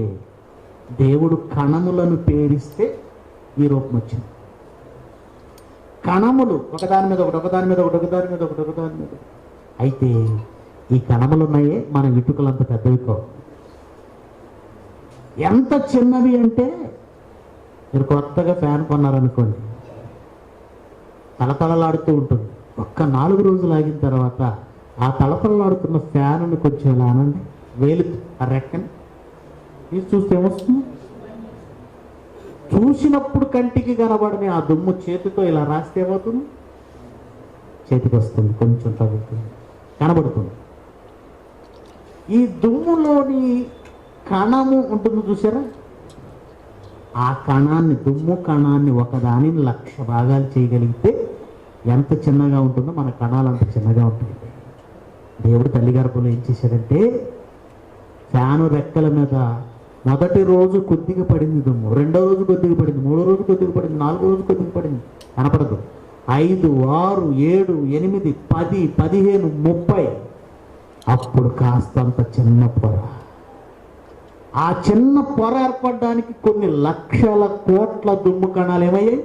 Speaker 1: దేవుడు కణములను పేరిస్తే ఈ రూపం వచ్చింది. కణములు ఒకదాని మీద ఒకటి. అయితే ఈ కణములు ఉన్నాయే మన ఇటుకలు అంత పెద్దవి కావు. ఎంత చిన్నవి అంటే మీరు కొత్తగా ఫ్యాన్ కొన్నారనుకోండి, తలతలలాడుతూ ఉంటుంది. ఒక్క 4 రోజులు ఆగిన తర్వాత ఆ తలతలలాడుతున్న ఫ్యాన్ను కొంచెం ఇలా అనండి, వేలు ఆ రెక్కని తీసి చూస్తే ఏమొస్తుంది? చూసినప్పుడు కంటికి కనబడని ఆ దుమ్ము చేతితో ఇలా రాస్తే ఏమవుతుంది? చేతికి వస్తుంది, కొంచెం తగ్గుతుంది, కనబడుతుంది. ఈ దుమ్ములోని కణము ఉంటుంది చూసారా? ఆ కణాన్ని, దుమ్ము కణాన్ని ఒకదానిని 1,00,000 భాగాలు చేయగలిగితే ఎంత చిన్నగా ఉంటుందో మన కణాలు అంత చిన్నగా ఉంటుంది. దేవుడు తల్లి గర్భంలో ఏం చేశాడంటే ఫ్యాను రెక్కల మీద మొదటి రోజు కొద్దిగా పడింది దుమ్ము, 2వ రోజు కొద్దిగా పడింది, 3వ రోజు కొద్దిగా పడింది, 4వ రోజు కొద్దిగా పడింది, కనపడదు. 5, 6, 7, 8, 10, 15, 30, అప్పుడు కాస్తంత చిన్న పొర. ఆ చిన్న పొర ఏర్పడడానికి కొన్ని లక్షల కోట్ల దుమ్ము కణాలు ఏమయ్యాయి?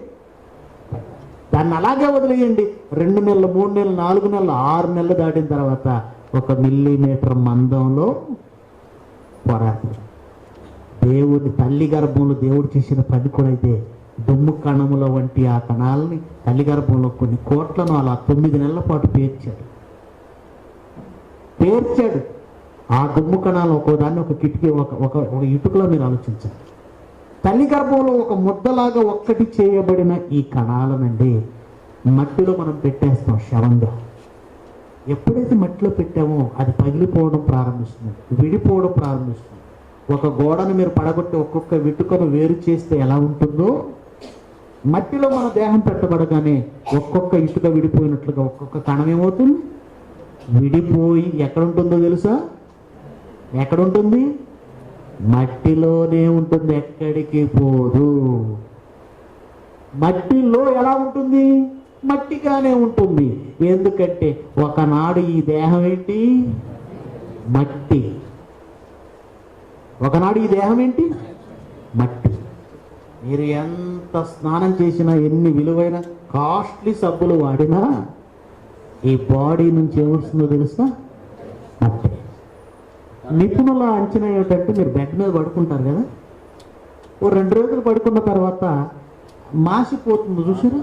Speaker 1: దాన్ని అలాగే వదిలేయండి. 2 నెలలు, 3 నెలలు, 4 నెలలు, 6 నెలలు దాటిన తర్వాత 1 మిల్లీమీటర్ మందంలో పొర. దేవుడి తల్లి గర్భంలో దేవుడు చేసిన పని కూడా అయితే దుమ్ము కణముల వంటి ఆ కణాలని తల్లి గర్భంలో కొన్ని కోట్లను అలా 9 నెలల పాటు పేర్చాడు. ఆ దుమ్ము కణాలు ఒక్కోదాన్ని ఒక కిటికీ, ఒక ఇటుకలో మీరు ఆలోచించాలి. తల్లి గర్భంలో ఒక ముద్దలాగా ఒక్కటి చేయబడిన ఈ కణాలనండి మట్టిలో మనం పెట్టేస్తాం శవంగా. ఎప్పుడైతే మట్టిలో పెట్టామో అది పగిలిపోవడం ప్రారంభిస్తుంది, విడిపోవడం ప్రారంభిస్తుంది. ఒక గోడను మీరు పడగొట్టి ఒక్కొక్క ఇటుకను వేరు చేస్తే ఎలా ఉంటుందో, మట్టిలో మన దేహం పెట్టబడగానే ఒక్కొక్క ఇటుక విడిపోయినట్లుగా ఒక్కొక్క కణం ఏమవుతుంది? విడిపోయి ఎక్కడ ఉంటుందో తెలుసా? ఎక్కడ ఉంటుంది? మట్టిలోనే ఉంటుంది, ఎక్కడికి పోదు. మట్టిలో ఎలా ఉంటుంది? మట్టిగానే ఉంటుంది. ఎందుకంటే ఒకనాడు ఈ దేహం ఏంటి? మట్టి. ఒకనాడు ఈ దేహం ఏంటి? మట్టి. మీరు ఎంత స్నానం చేసినా, ఎన్ని విలువైన కాస్ట్లీ సబ్బులు వాడినా ఈ బాడీ నుంచి ఏమొస్తుందో తెలుసా? మట్టి. నిపుణుల అంచనా ఏమిటంటే, మీరు బెడ్ మీద పడుకుంటారు కదా, ఓ 2 రోజులు పడుకున్న తర్వాత మాసిపోతుంది చూసారా,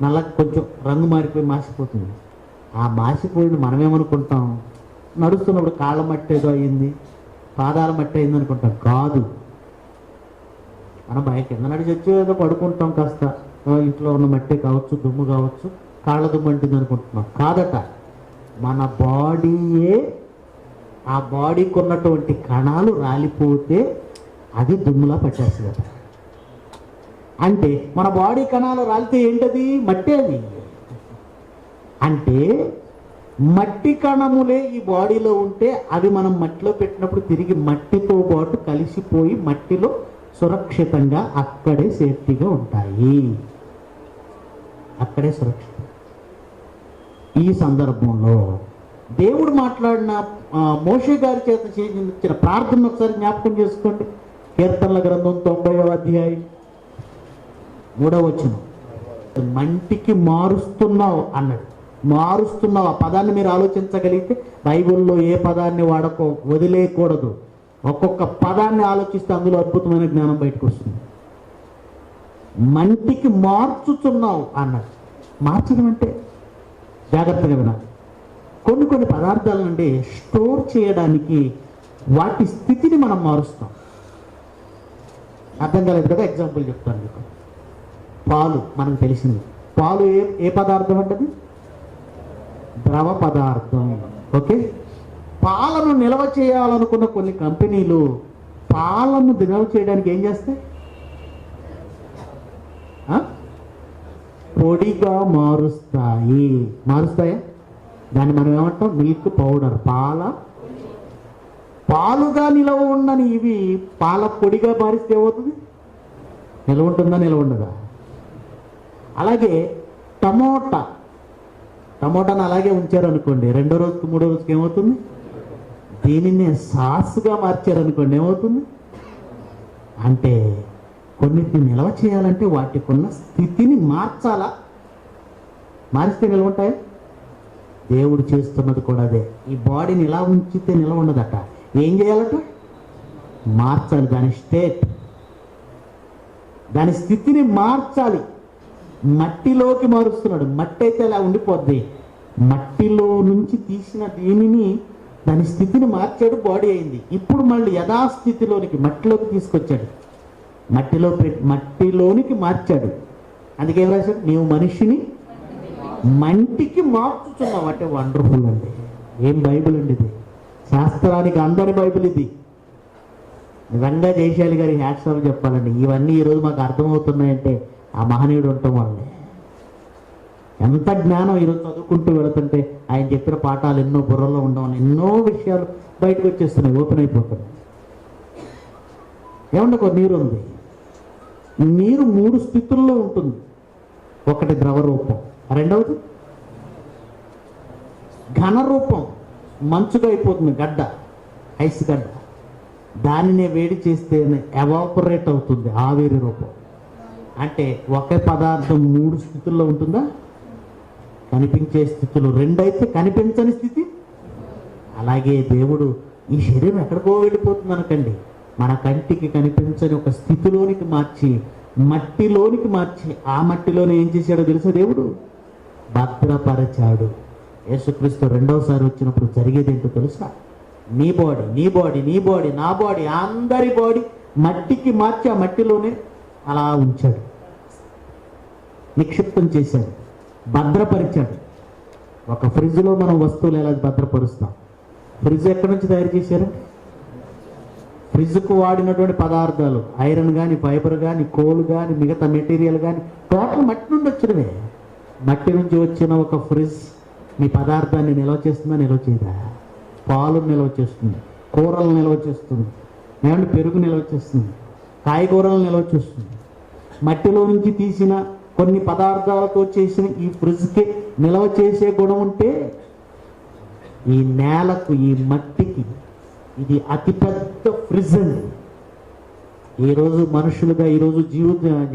Speaker 1: నల్లగా కొంచెం రంగు మారిపోయి మాసిపోతుంది. ఆ మాసిపోయింది మనమేమనుకుంటాం, నడుస్తున్నప్పుడు కాళ్ళ మట్టి ఏదో అయ్యింది, పాదాల మట్టి అయింది అనుకుంటాం. కాదు, మనం బయట కింద నడిచి వచ్చి ఏదో పడుకుంటాం, కాస్త ఇంట్లో ఉన్న మట్టి కావచ్చు, దుమ్ము కావచ్చు, కాళ్ళ దుమ్ము అంటుంది అనుకుంటున్నాం. కాదట, మన బాడీయే, ఆ బాడీకి ఉన్నటువంటి కణాలు రాలిపోతే అది దుమ్ములా పట్టేస్తుందట. అంటే మన బాడీ కణాలు రాలితే ఏంటది? మట్టి. అది అంటే మట్టి కణములే ఈ బాడీలో ఉంటే అవి మనం మట్టిలో పెట్టినప్పుడు తిరిగి మట్టితో పాటు కలిసిపోయి మట్టిలో సురక్షితంగా అక్కడే సేఫ్టీగా ఉంటాయి. అక్కడే సురక్షితం. ఈ సందర్భంలో దేవుడు మాట్లాడిన మోషే గారి చేత చేయించిన ప్రార్థన ఒకసారి జ్ఞాపకం చేసుకోండి. కీర్తనల గ్రంథం 90వ అధ్యాయం 3వ వచనం. మంటికి మారుస్తున్నావు అన్నాడు. మారుస్తున్నావు, ఆ పదాన్ని మీరు ఆలోచించగలిగితే బైబిల్లో ఏ పదాన్ని వదిలేయకూడదు. ఒక్కొక్క పదాన్ని ఆలోచిస్తే అందులో అద్భుతమైన జ్ఞానం బయటకు వస్తుంది. మంటికి మార్చుతున్నావు అన్నాడు. మార్చడం అంటే జాగ్రత్తగా వినాలి. కొన్ని పదార్థాల నుండి స్టోర్ చేయడానికి వాటి స్థితిని మనం మారుస్తాం. అర్థం కాలేదు కదా? ఎగ్జాంపుల్ చెప్తాను మీకు. పాలు మనకు తెలిసింది. పాలు ఏ పదార్థం అంటది? ద్రవ పదార్థం. ఓకే. పాలను నిల్వ చేయాలనుకున్న కొన్ని కంపెనీలు పాలను నిల్వ చేయడానికి ఏం చేస్తాయి? పొడిగా మారుస్తాయా? దాన్ని మనం ఏమంటాం? Milk powder. పాలుగా నిలవ ఉండని ఇవి పాల పొడిగా మారిస్తే ఏమవుతుంది? నిలవ ఉంటుందా? నిలవ ఉండదా? అలాగే టమోటాను అలాగే ఉంచారనుకోండి, 2వ రోజుకి 3వ రోజుకి ఏమవుతుంది? దీనిని సాస్గా మార్చారనుకోండి, ఏమవుతుంది? అంటే కొన్నిటిని నిల్వ చేయాలంటే వాటికి ఉన్న స్థితిని మార్చాలా? మారిస్తే నిల్వ ఉంటాయా? దేవుడు చేస్తున్నది కూడా అదే. ఈ బాడీని ఇలా ఉంచితే నిల్వ ఉండదట. ఏం చేయాలట? మార్చాలి. దాని స్టేట్, దాని స్థితిని మార్చాలి. మట్టిలోకి మారుస్తున్నాడు. మట్టి అయితే అలా ఉండిపోద్ది. మట్టిలో నుంచి తీసిన దీనిని, దాని స్థితిని మార్చాడు, బాడీ అయింది. ఇప్పుడు మళ్ళీ యథాస్థితిలోనికి మట్టిలోకి తీసుకొచ్చాడు. మట్టిలోనికి మార్చాడు. అందుకే ఏం రాశాడు? నీవు మనిషిని మంటికి మార్చుతున్నావు. అంటే వండర్ఫుల్ అండి. ఏం బైబిల్ అండి ఇది! శాస్త్రానికి అందరి బైబిల్ ఇది. నిజంగా జయశాలి గారి హ్యాట్స్ ఆఫ్ చెప్పాలండి. ఇవన్నీ ఈరోజు మాకు అర్థమవుతున్నాయంటే ఆ మహనీయుడు ఉండటం వల్లే. ఎంత జ్ఞానం ఈరోజు చదువుకుంటూ వెళుతుంటే ఆయన చెప్పిన పాఠాలు ఎన్నో బుర్రలో ఉండవని ఎన్నో విషయాలు బయటకు వచ్చేస్తున్నాయి, ఓపెన్ అయిపోతున్నాయి. ఏమన్నా ఒక నీరు ఉంది. నీరు 3 స్థితుల్లో ఉంటుంది. ఒకటి ద్రవ రూపం, రెండవది ఘన రూపం, మంచుగా అయిపోతుంది, గడ్డ, ఐస్ గడ్డ. దానినే వేడి చేస్తే ఎవాపరేట్ అవుతుంది, ఆవిరి రూపం. అంటే ఒకే పదార్థం 3 స్థితుల్లో ఉంటుందా? కనిపించే స్థితులు 2 అయితే కనిపించని స్థితి. అలాగే దేవుడు ఈ శరీరం ఎక్కడికో వెళ్ళిపోతుంది అనకండి, మన కంటికి కనిపించని ఒక స్థితిలోనికి మార్చి, మట్టిలోనికి మార్చి, ఆ మట్టిలోనే ఏం చేశాడో తెలుసా? దేవుడు భద్రపరచాడు. యేసుక్రీస్తు 2వసారి వచ్చినప్పుడు జరిగేది ఏంటో తెలుసా? నీ బాడీ, నా బాడీ, అందరి బాడీ మట్టికి మార్చి ఆ మట్టిలోనే అలా ఉంచాడు, నిక్షిప్తం చేశాడు, భద్రపరిచాడు. ఒక ఫ్రిడ్జ్లో మనం వస్తువులు ఎలా భద్రపరుస్తాం? ఫ్రిడ్జ్ ఎక్కడి నుంచి తయారు చేశారు? ఫ్రిడ్జ్కు వాడినటువంటి పదార్థాలు, ఐరన్ కానీ, ఫైబర్ కానీ, కోల్ కానీ, మిగతా మెటీరియల్ కానీ టోటల్ మట్టి నుండి వచ్చినవే. మట్టి నుంచి వచ్చిన ఒక ఫ్రిడ్జ్ మీ పదార్థాన్ని నిల్వ చేస్తుందా? నిల్వ చేయదా? పాలు నిల్వ చేస్తుంది, కూరలు నిల్వ చేస్తుంది, ఏమంటే పెరుగు నిల్వ చేస్తుంది, కాయగూరలు నిల్వ చేస్తుంది. మట్టిలో నుంచి తీసిన కొన్ని పదార్థాలతో చేసిన ఈ ఫ్రిడ్జ్కి నిల్వ చేసే గుణం ఉంటే ఈ నేలకు, ఈ మట్టికి ఇది అతిపెద్ద ఫ్రిడ్జ్ అండి. ఈరోజు మనుషులుగా, ఈరోజు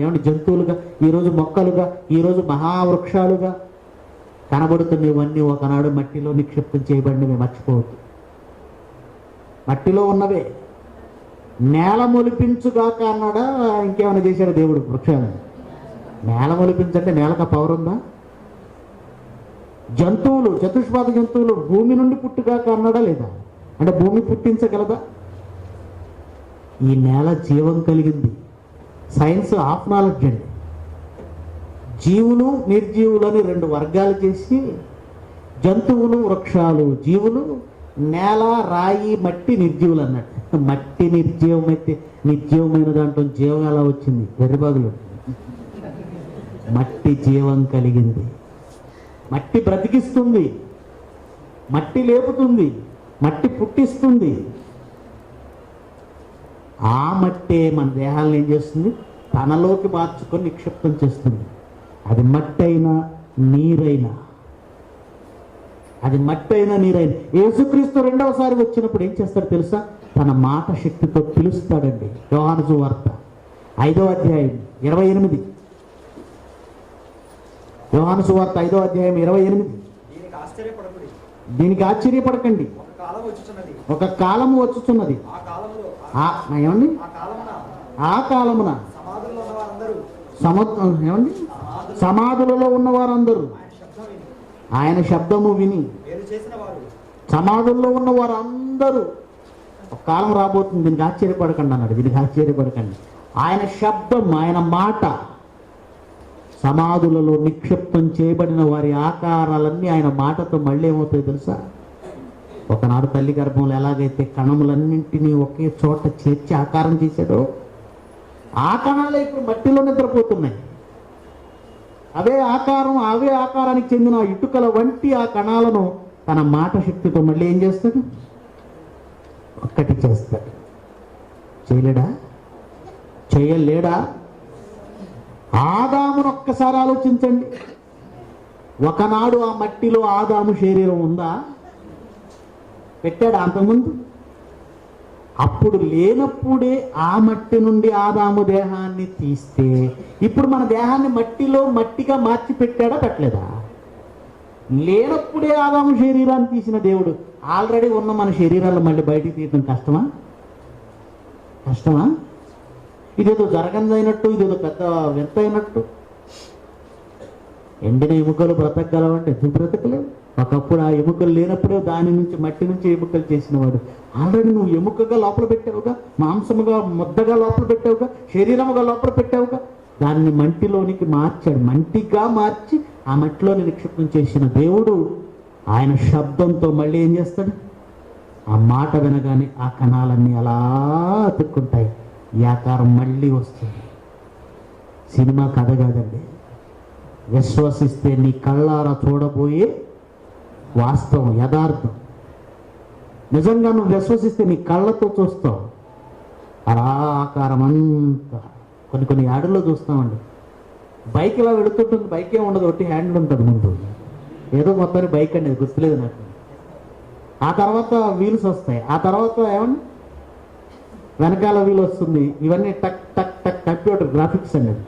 Speaker 1: ఏమంటే జంతువులుగా, ఈరోజు మొక్కలుగా, ఈరోజు మహావృక్షాలుగా కనబడుతున్నవన్నీ ఒకనాడు మట్టిలో నిక్షిప్తం చేయబడినవి, మర్చిపోవద్దు. మట్టిలో ఉన్నవే. నేల మొలిపించుగాక అన్నాడా, ఇంకేమైనా చేశాడు దేవుడు వృక్షాలను? నేల మొలిపించంటే నేలకు పవర్ ఉందా? జంతువులు, చతుష్పాద జంతువులు భూమి నుండి పుట్టుగాక అన్నాడా లేదా? అంటే భూమి పుట్టించగలదా? ఈ నేల జీవం కలిగింది. సైన్స్ ఆఫ్ నాలెడ్జ్ అండి. జీవులు, నిర్జీవులు అని రెండు వర్గాలు చేసి, జంతువులు, వృక్షాలు జీవులు, నేల, రాయి, మట్టి నిర్జీవులు అన్నట్టు. మట్టి నిర్జీవమైతే నిర్జీవమైన దాంట్లో జీవం ఎలా వచ్చింది? వెర్రిబాగులు. మట్టి జీవం కలిగింది. మట్టి బ్రతికిస్తుంది, మట్టి లేపుతుంది, మట్టి పుట్టిస్తుంది. ఆ మట్టే మన దేహాలను ఏం చేస్తుంది? తనలోకి మార్చుకొని నిక్షిప్తం చేస్తుంది. అది మట్టి అయినా నీరైనా, అది మట్టి అయినా నీరైనా. యేసుక్రీస్తు రెండవసారి వచ్చినప్పుడు ఏం చేస్తాడు తెలుసా? తన మాట శక్తితో పిలుస్తాడండి. యోహాను సువార్త 5వ అధ్యాయం 28. యోహాను సువార్త 5వ అధ్యాయం 28. దీనికి ఆశ్చర్యపడకండి, ఒక కాలము వచ్చుచున్నది. ఏమండి? ఆ కాలమున ఏమండి? సమాధులలో ఉన్న వారందరూ ఆయన శబ్దము విని, సమాధుల్లో ఉన్న వారందరూ, ఒక కాలం రాబోతుంది, దీనికి ఆశ్చర్యపడకండి అన్నాడు. దీనికి ఆశ్చర్యపడకండి. ఆయన శబ్దం, ఆయన మాట సమాధులలో నిక్షిప్తం చేయబడిన వారి ఆకారాలన్నీ ఆయన మాటతో మళ్ళీ ఏమవుతాయి తెలుసా? ఒకనాడు తల్లి గర్భంలో ఎలాగైతే కణములన్నింటినీ ఒకే చోట చేర్చి ఆకారం చేశాడో, ఆ కణాలే ఇప్పుడు మట్టిలో నిద్రపోతున్నాయి. అవే ఆకారానికి చెందిన ఇటుకల వంటి ఆ కణాలను తన మాట శక్తితో మళ్ళీ ఏం చేస్తాడు? ఒక్కటి చేస్తాడు. చేయలేడా? చేయలేడా? ఆదామును ఒక్కసారి ఆలోచించండి. ఒకనాడు ఆ మట్టిలో ఆదాము శరీరం ఉందా? పెట్టాడు అంతకుముందు? అప్పుడు లేనప్పుడే ఆ మట్టి నుండి ఆదాము దేహాన్ని తీస్తే ఇప్పుడు మన దేహాన్ని మట్టిగా మార్చి పెట్టాడా? పెట్టలేదా? లేనప్పుడే ఆదాము శరీరాన్ని తీసిన దేవుడు ఆల్రెడీ ఉన్న మన శరీరాలు మళ్ళీ బయటికి తీయడం కష్టమా? ఇదేదో జరగందైనట్టు, ఇదేదో పెద్ద వింత అయినట్టు. ఎండిన ఎముకలు బ్రతకగలవంటే ఎందుకు బ్రతకలేవు? ఒకప్పుడు ఆ ఎముకలు లేనప్పుడే దాని నుంచి, మట్టి నుంచి ఎముకలు చేసిన వాడు ఆల్రెడీ నువ్వు ఎముకగా లోపల పెట్టావుగా, మాంసముగా ముద్దగా లోపల పెట్టావుగా, శరీరముగా లోపల పెట్టావుగా. దాన్ని మట్టిలోనికి మార్చాడు. మట్టిగా మార్చి ఆ మట్టిలోని నిక్షిప్తం చేసిన దేవుడు ఆయన శబ్దంతో మళ్ళీ ఏం చేస్తాడు? ఆ మాట వినగానే ఆ కణాలన్నీ అలా అతుక్కుంటాయి. ఈ ఆకారం మళ్ళీ వస్తుంది. సినిమా కథ కాదండి. విశ్వసిస్తే నీ కళ్ళారా చూడబోయే వాస్తవం, యథార్థం. నిజంగా నువ్వు విశ్వసిస్తే నీ కళ్ళతో చూస్తావు. అలా ఆకారం అంతా కొన్ని యాడుల్లో చూస్తామండి. బైక్ ఇలా వెళుతుంటుంది, బైక్ ఏమి ఉండదు, ఒకటి హ్యాండిల్ ఉంటుంది ముందు, ఏదో మొత్తాన్ని బైక్ అనేది గుర్తులేదు నాకు. ఆ తర్వాత వీల్స్ వస్తాయి, ఆ తర్వాత ఏమన్నా వెనకాల వీల్ వస్తుంది. ఇవన్నీ టక్ టక్ టక్ కంప్యూటర్ గ్రాఫిక్స్ అనేది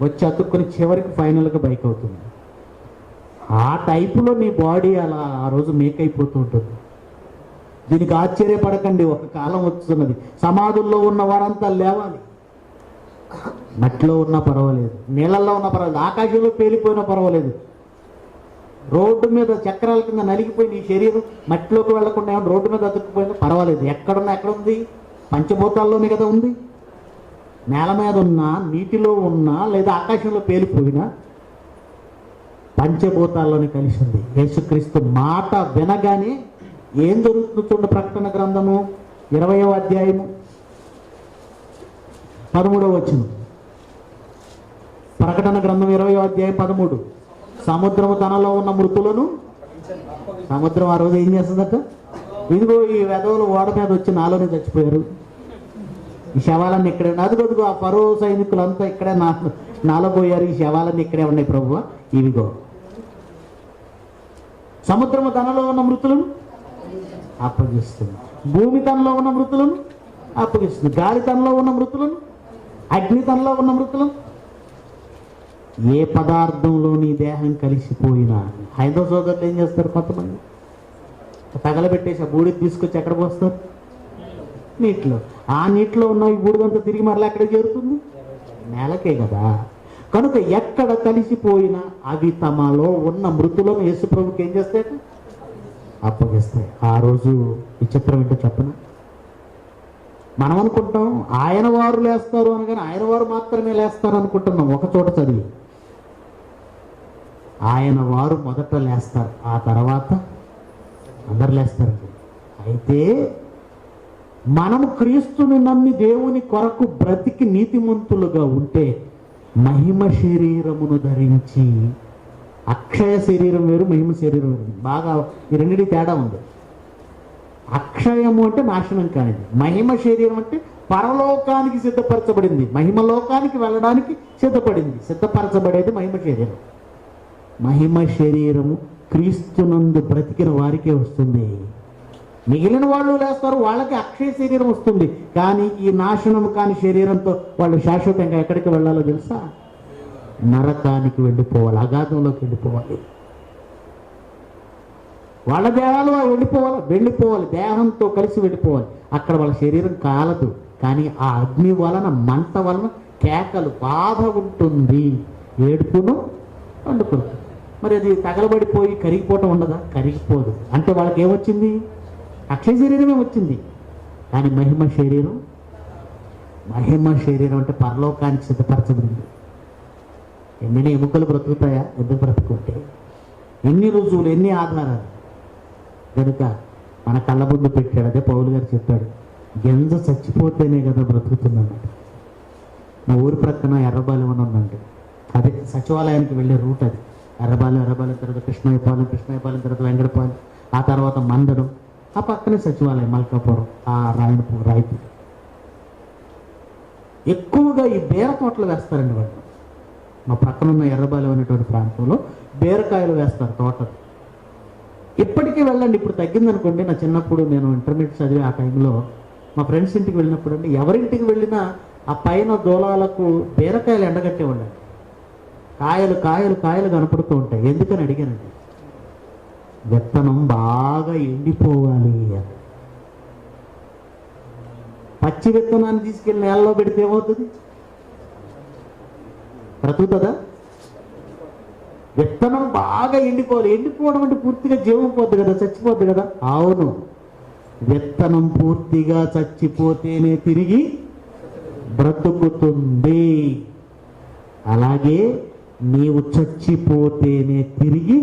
Speaker 1: వచ్చి అతుక్కుని చివరికి ఫైనల్గా బైక్ అవుతుంది. ఆ టైపులో నీ బాడీ అలా ఆ రోజు మేక్ అయిపోతూ ఉంటుంది. దీనికి ఆశ్చర్యపడకండి, ఒక కాలం వస్తున్నది. సమాధుల్లో ఉన్న వారంతా లేవాలి. మట్టిలో ఉన్నా పర్వాలేదు, నీళ్ళల్లో ఉన్నా పర్వాలేదు, ఆకాశంలో పేలిపోయినా పర్వాలేదు, రోడ్డు మీద చక్రాల కింద నలిగిపోయి నీ శరీరం మట్టిలోకి వెళ్లకుండా ఏమన్నా రోడ్డు మీద అతుక్కుపోయినా పర్వాలేదు. ఎక్కడ ఉంది? పంచభూతాల్లోనే కదా ఉంది. నేల మీద ఉన్నా, నీటిలో ఉన్నా, లేదా ఆకాశంలో పేలిపోయినా పంచభూతాల్లోనే కలిసి ఉంది. యేసుక్రీస్తు మాట వినగానే ఏం జరుగుతుందో చూడండి. ప్రకటన గ్రంథము 20వ అధ్యాయము 13వ వచనం. ప్రకటన గ్రంథం 20వ అధ్యాయం 13. సముద్రము తనలో ఉన్న మృతులను, సముద్రం ఆ రోజు ఏం చేస్తుందట? ఇదిగో ఈ వెధవులు ఓడ మీద వచ్చి నాలోనే చచ్చిపోయారు, ఈ శవాలన్నీ ఇక్కడే అదిగొదుగు ఆ ఫరో సైనికులంతా ఇక్కడే నాలబోయారు. ఈ శవాలన్నీ ఇక్కడే ఉన్నాయి ప్రభువా, ఇవిగో. సముద్రము తనలో ఉన్న మృతులను అప్పగిస్తుంది, భూమి తనలో ఉన్న మృతులను అప్పగిస్తుంది, గాలి తనలో ఉన్న మృతులను, అగ్ని తనలో ఉన్న మృతులను. ఏ పదార్థంలో నీ దేహం కలిసిపోయినా, హైందవ సోదరులు ఏం చేస్తారు, కొంతమంది తగలబెట్టేసి ఆ బూడిద తీసుకొచ్చి ఎక్కడ పోస్తారు, నీటిలో. ఆ నీటిలో ఉన్న ఈ బూడిదంతా తిరిగి మరలా ఎక్కడ చేరుతుంది, నేలకే కదా. కనుక ఎక్కడ కలిసిపోయినా అవి తమలో ఉన్న మృతులను యేసుప్రభుకి ఏం చేస్తాయి, అప్పగిస్తాయి. ఆ రోజు విచిత్రం ఏంటో చెప్పనా, మనం అనుకుంటాం ఆయన వారు లేస్తారు అనగానే ఆయన వారు మాత్రమే లేస్తారు అనుకుంటున్నాం. ఒక చోట చదివి ఆయన వారు మొదట లేస్తారు, ఆ తర్వాత అందరు లేస్తారండి. అయితే మనము క్రీస్తుని నమ్మి దేవుని కొరకు బ్రతికి నీతిమంతులుగా ఉంటే మహిమ శరీరమును ధరించి, అక్షయ శరీరం వేరు, మహిమ శరీరం వేరు. బాగా ఈ రెండింటి తేడా ఉంది. అక్షయము అంటే నాశనం కానిది, మహిమ శరీరం అంటే పరలోకానికి సిద్ధపరచబడింది, మహిమలోకానికి వెళ్ళడానికి సిద్ధపరచబడేది మహిమ శరీరం. మహిమ శరీరము క్రీస్తునందు బ్రతికిన వారికే వస్తుంది. మిగిలిన వాళ్ళు లేస్తారు, వాళ్ళకి అక్షయ శరీరం వస్తుంది. కానీ ఈ నాశనం కాని శరీరంతో వాళ్ళు శాశ్వతంగా ఎక్కడికి వెళ్ళాలో తెలుసా, నరకానికి వెళ్ళిపోవాలి, అగాధంలోకి వెళ్ళిపోవాలి. వాళ్ళ దేహాలు వెళ్ళిపోవాలి, దేహంతో కలిసి వెళ్ళిపోవాలి. అక్కడ వాళ్ళ శరీరం కాలదు, కానీ ఆ అగ్ని వలన, మంట వలన కేకలు, బాధ ఉంటుంది, ఏడుపును వండుకుంటుంది. మరి అది తగలబడిపోయి కరిగిపోవటం ఉండదా, కరిగిపోదు. అంటే వాళ్ళకి ఏమొచ్చింది, అక్షయ శరీరమే వచ్చింది. కానీ మహిమ శరీరం అంటే పరలోకానికి సిద్ధపరచబడింది. ఎన్ని ఎముకలు బ్రతుకుతాయా, ఎందుకు బ్రతుకుంటే, ఎన్ని రుజువులు, ఎన్ని ఆధారాలు. కనుక మన కళ్ళ ముందు పెట్టాడు. అదే పౌలు గారు చెప్పాడు, గింజ చచ్చిపోతేనే కదా బ్రతుకుతుందన్నమాట. మా ఊరి ప్రక్కన ఎర్రబాలెం అని ఉందండి, అదే సచివాలయానికి వెళ్ళే రూట్ అది. ఎర్రబాలెం తర్వాత కృష్ణాయపాలెం తర్వాత వెంకటపాలెం, ఆ తర్వాత మందడం, ఆ పక్కనే సచివాలయం మల్కాపురం, ఆ రాయపూర్. ఎక్కువగా ఈ బీర తోటలు వేస్తారండి వాళ్ళు. మా ప్రక్కన ఉన్న ఎర్రబాలెం అనేటువంటి ప్రాంతంలో బీరకాయలు వేస్తారు తోటలు. ఇప్పటికీ వెళ్ళండి, ఇప్పుడు తగ్గిందనుకోండి. నా చిన్నప్పుడు నేను ఇంటర్మీడియట్ చదివి ఆ టైంలో మా ఫ్రెండ్స్ ఇంటికి వెళ్ళినప్పుడు అండి, ఎవరింటికి వెళ్ళినా ఆ పైన దూలాలకు బీరకాయలు ఎండగట్టేవాళ్ళండి. కాయలు కనపడుతూ ఉంటాయి. ఎందుకని అడిగానండి, విత్తనం బాగా ఎండిపోవాలి. పచ్చి విత్తనాన్ని తీసుకెళ్ళి నేలలో పెడితే ఏమవుతుంది, బ్రతుకుతుందా? విత్తనం బాగా ఎండిపోవాలి. ఎండిపోవడం అంటే పూర్తిగా జీవం పోద్ది కదా, చచ్చిపోద్ది కదా. అవును, విత్తనం పూర్తిగా చచ్చిపోతేనే తిరిగి బ్రతుకుతుంది. అలాగే నీవు చచ్చిపోతేనే తిరిగి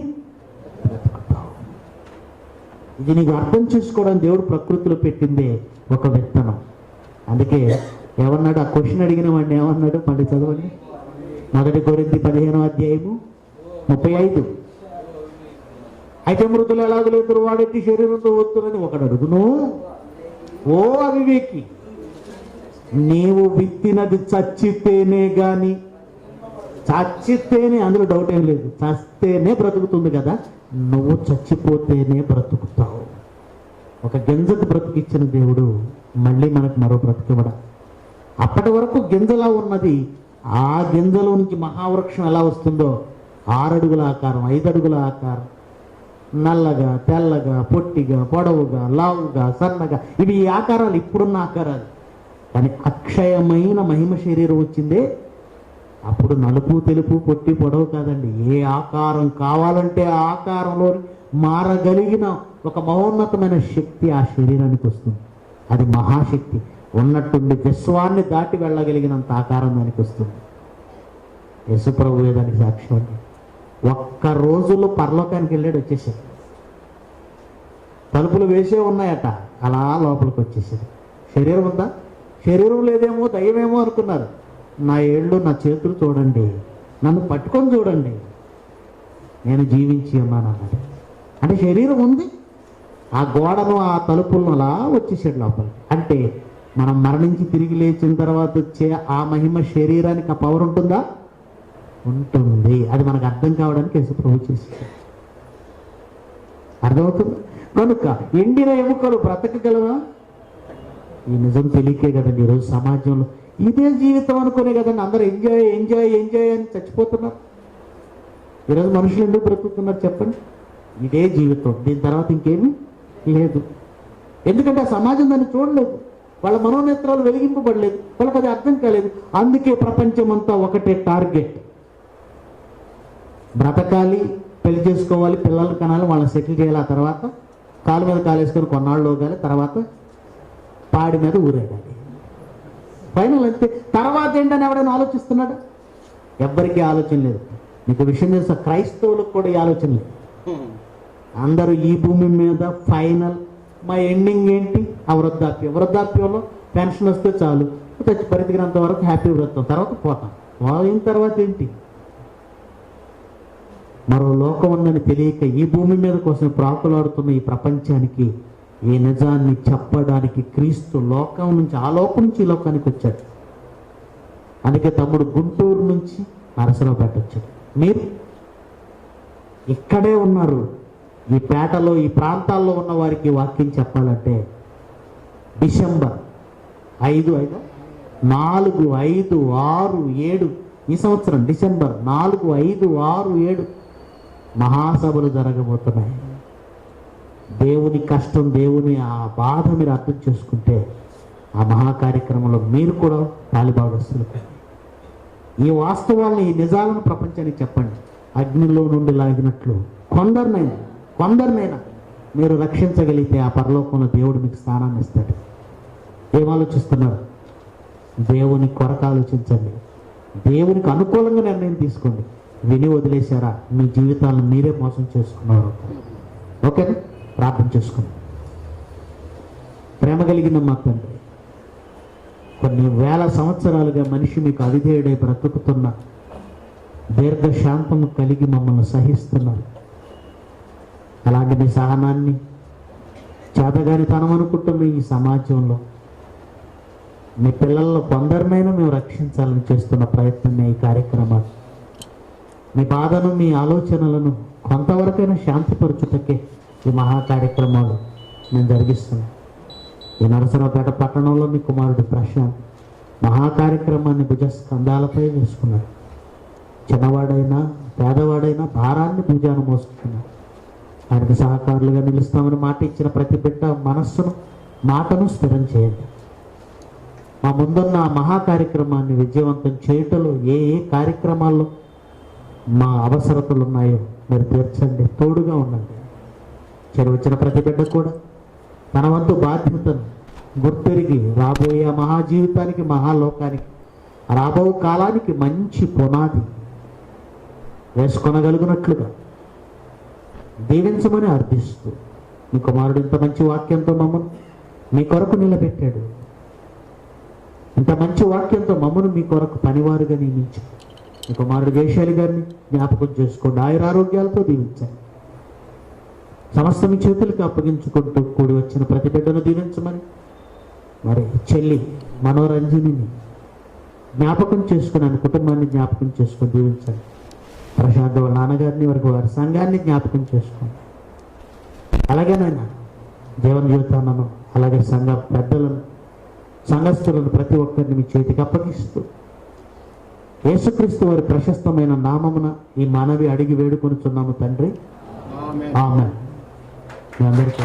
Speaker 1: బ్రతుకుతావు. ఇది నీకు అర్థం చేసుకోవడం దేవుడు ప్రకృతిలో పెట్టిందే ఒక విత్తనం. అందుకే ఏమన్నాడు, ఆ క్వశ్చన్ అడిగిన వాడిని ఏమన్నాడు, మళ్ళీ చదవండి. 1 కొరింథీ 15:35. అయితే మృతులు ఎలాగలేదురు, వాడెట్టి శరీరంతో వస్తున్నది ఒకడు అడుగును, ఓ అవివేకి, నీవు విత్తినది చచ్చితేనే గాని, చచ్చితేనే, అందులో డౌట్ ఏం లేదు, చస్తేనే బ్రతుకుతుంది కదా, నువ్వు చచ్చిపోతేనే బ్రతుకుతావు. ఒక గింజకు బ్రతుకిచ్చిన దేవుడు మళ్ళీ మనకు మరో బ్రతుకివ్వడా. అప్పటి వరకు గింజలా ఉన్నది, ఆ గింజలో నుంచి మహావృక్షం ఎలా వస్తుందో 6 అడుగుల ఆకారం, 5 అడుగుల ఆకారం, నల్లగా, తెల్లగా, పొట్టిగా, పొడవుగా, లావుగా, సన్నగా, ఇవి ఈ ఆకారాలు, ఇప్పుడున్న ఆకారాలు. కానీ అక్షయమైన మహిమ శరీరం వచ్చిందే అప్పుడు నలుపు, తెలుపు, పొట్టి, పొడవు కాదండి. ఏ ఆకారం కావాలంటే ఆ ఆకారంలో మారగలిగిన ఒక మహోన్నతమైన శక్తి ఆ శరీరానికి వస్తుంది. అది మహాశక్తి. ఉన్నట్టుండి విశ్వాన్ని దాటి వెళ్ళగలిగినంత ఆకారం దానికి వస్తుంది. యేసుప్రభువే దానికి సాక్ష్యం అండి. ఒక్క రోజులో పరలోకానికి వెళ్ళాడు, వచ్చేసాడు. తలుపులు వేసే ఉన్నాయట, అలా లోపలికి వచ్చేసాడు. శరీరం ఉందా, శరీరం లేదేమో, దయ్యమేమో అనుకున్నారు. నా ఏళ్ళు, నా చేతులు చూడండి, నన్ను పట్టుకొని చూడండి, నేను జీవించి ఉన్నాను అన్నాడు. అంటే శరీరం ఉంది, ఆ గోడను, ఆ తలుపులను అలా వచ్చేసాడు లోపలికి. అంటే మనం మరణించి తిరిగి లేచిన తర్వాత వచ్చే ఆ మహిమ శరీరానికి ఆ పవర్ ఉంటుందా? ఉంటుంది. అది మనకు అర్థం కావడానికి యేసు ప్రభు చేశాడు. అర్థమవుతుంది. కనుక ఎండిన ఎముకలు బ్రతకగలవా? ఈ నిజం తెలియకే కదండి ఈరోజు సమాజంలో ఇదే జీవితం అనుకునే కదండి అందరూ ఎంజాయ్ ఎంజాయ్ ఎంజాయ్ అని చచ్చిపోతున్నారు. ఈరోజు మనుషులు ఎందుకు బ్రతుకుతున్నారు చెప్పండి? ఇదే జీవితం, దీని తర్వాత ఇంకేమీ లేదు. ఎందుకంటే ఆ సమాజం దాన్ని చూడలేదు, వాళ్ళ మనోనేత్రాలు వెలిగింపబడలేదు, వాళ్ళకి అది అర్థం కాలేదు. అందుకే ప్రపంచం అంతా ఒకటే టార్గెట్, బ్రతకాలి, పెళ్లి చేసుకోవాలి, పిల్లలు కనాలి, వాళ్ళని సెటిల్ చేయాలి, ఆ తర్వాత కాలు మీద కాలు వేసుకొని కొన్నాళ్ళు పోగాలి, తర్వాత పాడి మీద ఊరేగాలి, ఫైనల్ అంతే. తర్వాత ఏంటని ఎవడైనా ఆలోచిస్తున్నాడు? ఎవ్వరికీ ఆలోచన లేదు. మీకు విషయం తెలుసా, క్రైస్తవులకు కూడా ఈ ఆలోచన లేదు. అందరూ ఈ భూమి మీద ఫైనల్ మా ఎండింగ్ ఏంటి? ఆ వృద్ధాప్యం. వృద్ధాప్యంలో పెన్షన్ వస్తే చాలు, చచ్చి పరితికినంత వరకు హ్యాపీ వృత్తం, తర్వాత పోతాం. పోయిన తర్వాత ఏంటి? మరో లోకం ఉందని తెలియక ఈ భూమి మీద కోసం ప్రాకులాడుతున్న ఈ ప్రపంచానికి ఈ నిజాన్ని చెప్పడానికి క్రీస్తు లోకం నుంచి, ఆ లోకం నుంచి ఈ లోకానికి వచ్చాడు. అందుకే తమ్ముడు గుంటూరు నుంచి నరసరావుపేట వచ్చాడు. మీరు ఇక్కడే ఉన్నారు. ఈ పేటలో, ఈ ప్రాంతాల్లో ఉన్న వారికి వాక్యం చెప్పాలంటే డిసెంబర్ 5, 4, 5, 6, 7 ఈ సంవత్సరం డిసెంబర్ 4, 5, 6, 7 మహాసభలు జరగబోతున్నాయి. దేవుని కష్టం, దేవుని ఆ బాధ మీరు అర్థం చేసుకుంటే ఆ మహాకార్యక్రమంలో మీరు కూడా పాలుభాగస్తులు. ఈ వాస్తవాలను, ఈ నిజాలను ప్రపంచానికి చెప్పండి. అగ్నిలో నుండి లాగినట్లు కొందరినైనా మీరు రక్షించగలిగితే ఆ పరలోకంలో దేవుడు మీకు స్థానాన్ని ఇస్తాడు. ఏం ఆలోచిస్తున్నారు? దేవుని కొరకు ఆలోచించండి, దేవునికి అనుకూలంగా నిర్ణయం తీసుకోండి. విని వదిలేశారా, మీ జీవితాలను మీరే మోసం చేసుకున్నారు. ఓకేనా? ప్రార్థన చేసుకోండి. ప్రేమ కలిగిన మా తండ్రి, కొన్ని వేల సంవత్సరాలుగా మనిషి మీకు అవిధేయుడై బ్రతుకుతున్న, దీర్ఘశాంతము కలిగి మమ్మల్ని సహిస్తున్నారు. అలాగే మీ సహనాన్ని, చేతగానితనం అనుకుంటున్న ఈ సమాజంలో మీ పిల్లల్లో కొందరినైనా మేము రక్షించాలని చేస్తున్న ప్రయత్నమే ఈ కార్యక్రమాలు. మీ బాధను, మీ ఆలోచనలను కొంతవరకైనా శాంతిపరచుటకే ఈ మహాకార్యక్రమాలు నేను జరిగిస్తున్నాను. ఈ నరసరావుపేట పట్టణంలో మీ కుమారుడు ప్రశాంత్ మహాకార్యక్రమాన్ని భుజస్కంధాలపై వేసుకున్నాడు. చిన్నవాడైనా పేదవాడైనా భారాన్ని భుజాన మోసుకున్నాడు. ఆయనకు సహకారులుగా నిలుస్తామని మాట ఇచ్చిన ప్రతి బిడ్డ మనస్సును, మాటను స్థిరం చేయండి. మా ముందున్న ఆ మహాకార్యక్రమాన్ని విజయవంతం చేయటంలో ఏ ఏ కార్యక్రమాల్లో మా అవసరతలు ఉన్నాయో మీరు తీర్చండి, తోడుగా ఉండండి. చెరువచ్చిన ప్రతి బిడ్డ కూడా తన వంతు బాధ్యతను గుర్తెరిగి రాబోయే మహాజీవితానికి, మహాలోకానికి, రాబో కాలానికి మంచి పునాది వేసుకొనగలుగునట్లుగా దీవించమని అర్థిస్తూ, మీ కుమారుడు ఇంత మంచి వాక్యంతో మమ్మల్ని మీ కొరకు నిలబెట్టాడు. ఇంత మంచి వాక్యంతో మమ్మల్ని మీ కొరకు పనివారుగా నియమించాడు. మీ కుమారుడు జయశాలి గారిని జ్ఞాపకం చేసుకోండి, ఆయురారోగ్యాలతో దీవించండి. సమస్త మీ చేతులకు అప్పగించుకుంటూ కూడి వచ్చిన ప్రతి బిడ్డను దీవించమని, మరి చెల్లి మనోరంజనిని జ్ఞాపకం చేసుకుని, ఆయన కుటుంబాన్ని జ్ఞాపకం చేసుకొని దీవించండి. ప్రశాంత్ వాళ్ళ నాన్నగారిని, వారి సంఘాన్ని జ్ఞాపకం చేసుకోండి. అలాగేనైనా జీవన జీవితాలను, అలాగే సంఘ పెద్దలను, సంఘస్థులను ప్రతి ఒక్కరిని మీ చేతికి అప్పగిస్తూ యేసుక్రీస్తు వారి ప్రశస్తమైన నామమున ఈ మనవి అడిగి వేడుకొనుచున్నాము తండ్రి. ఆమేన్. మీ అందరికీ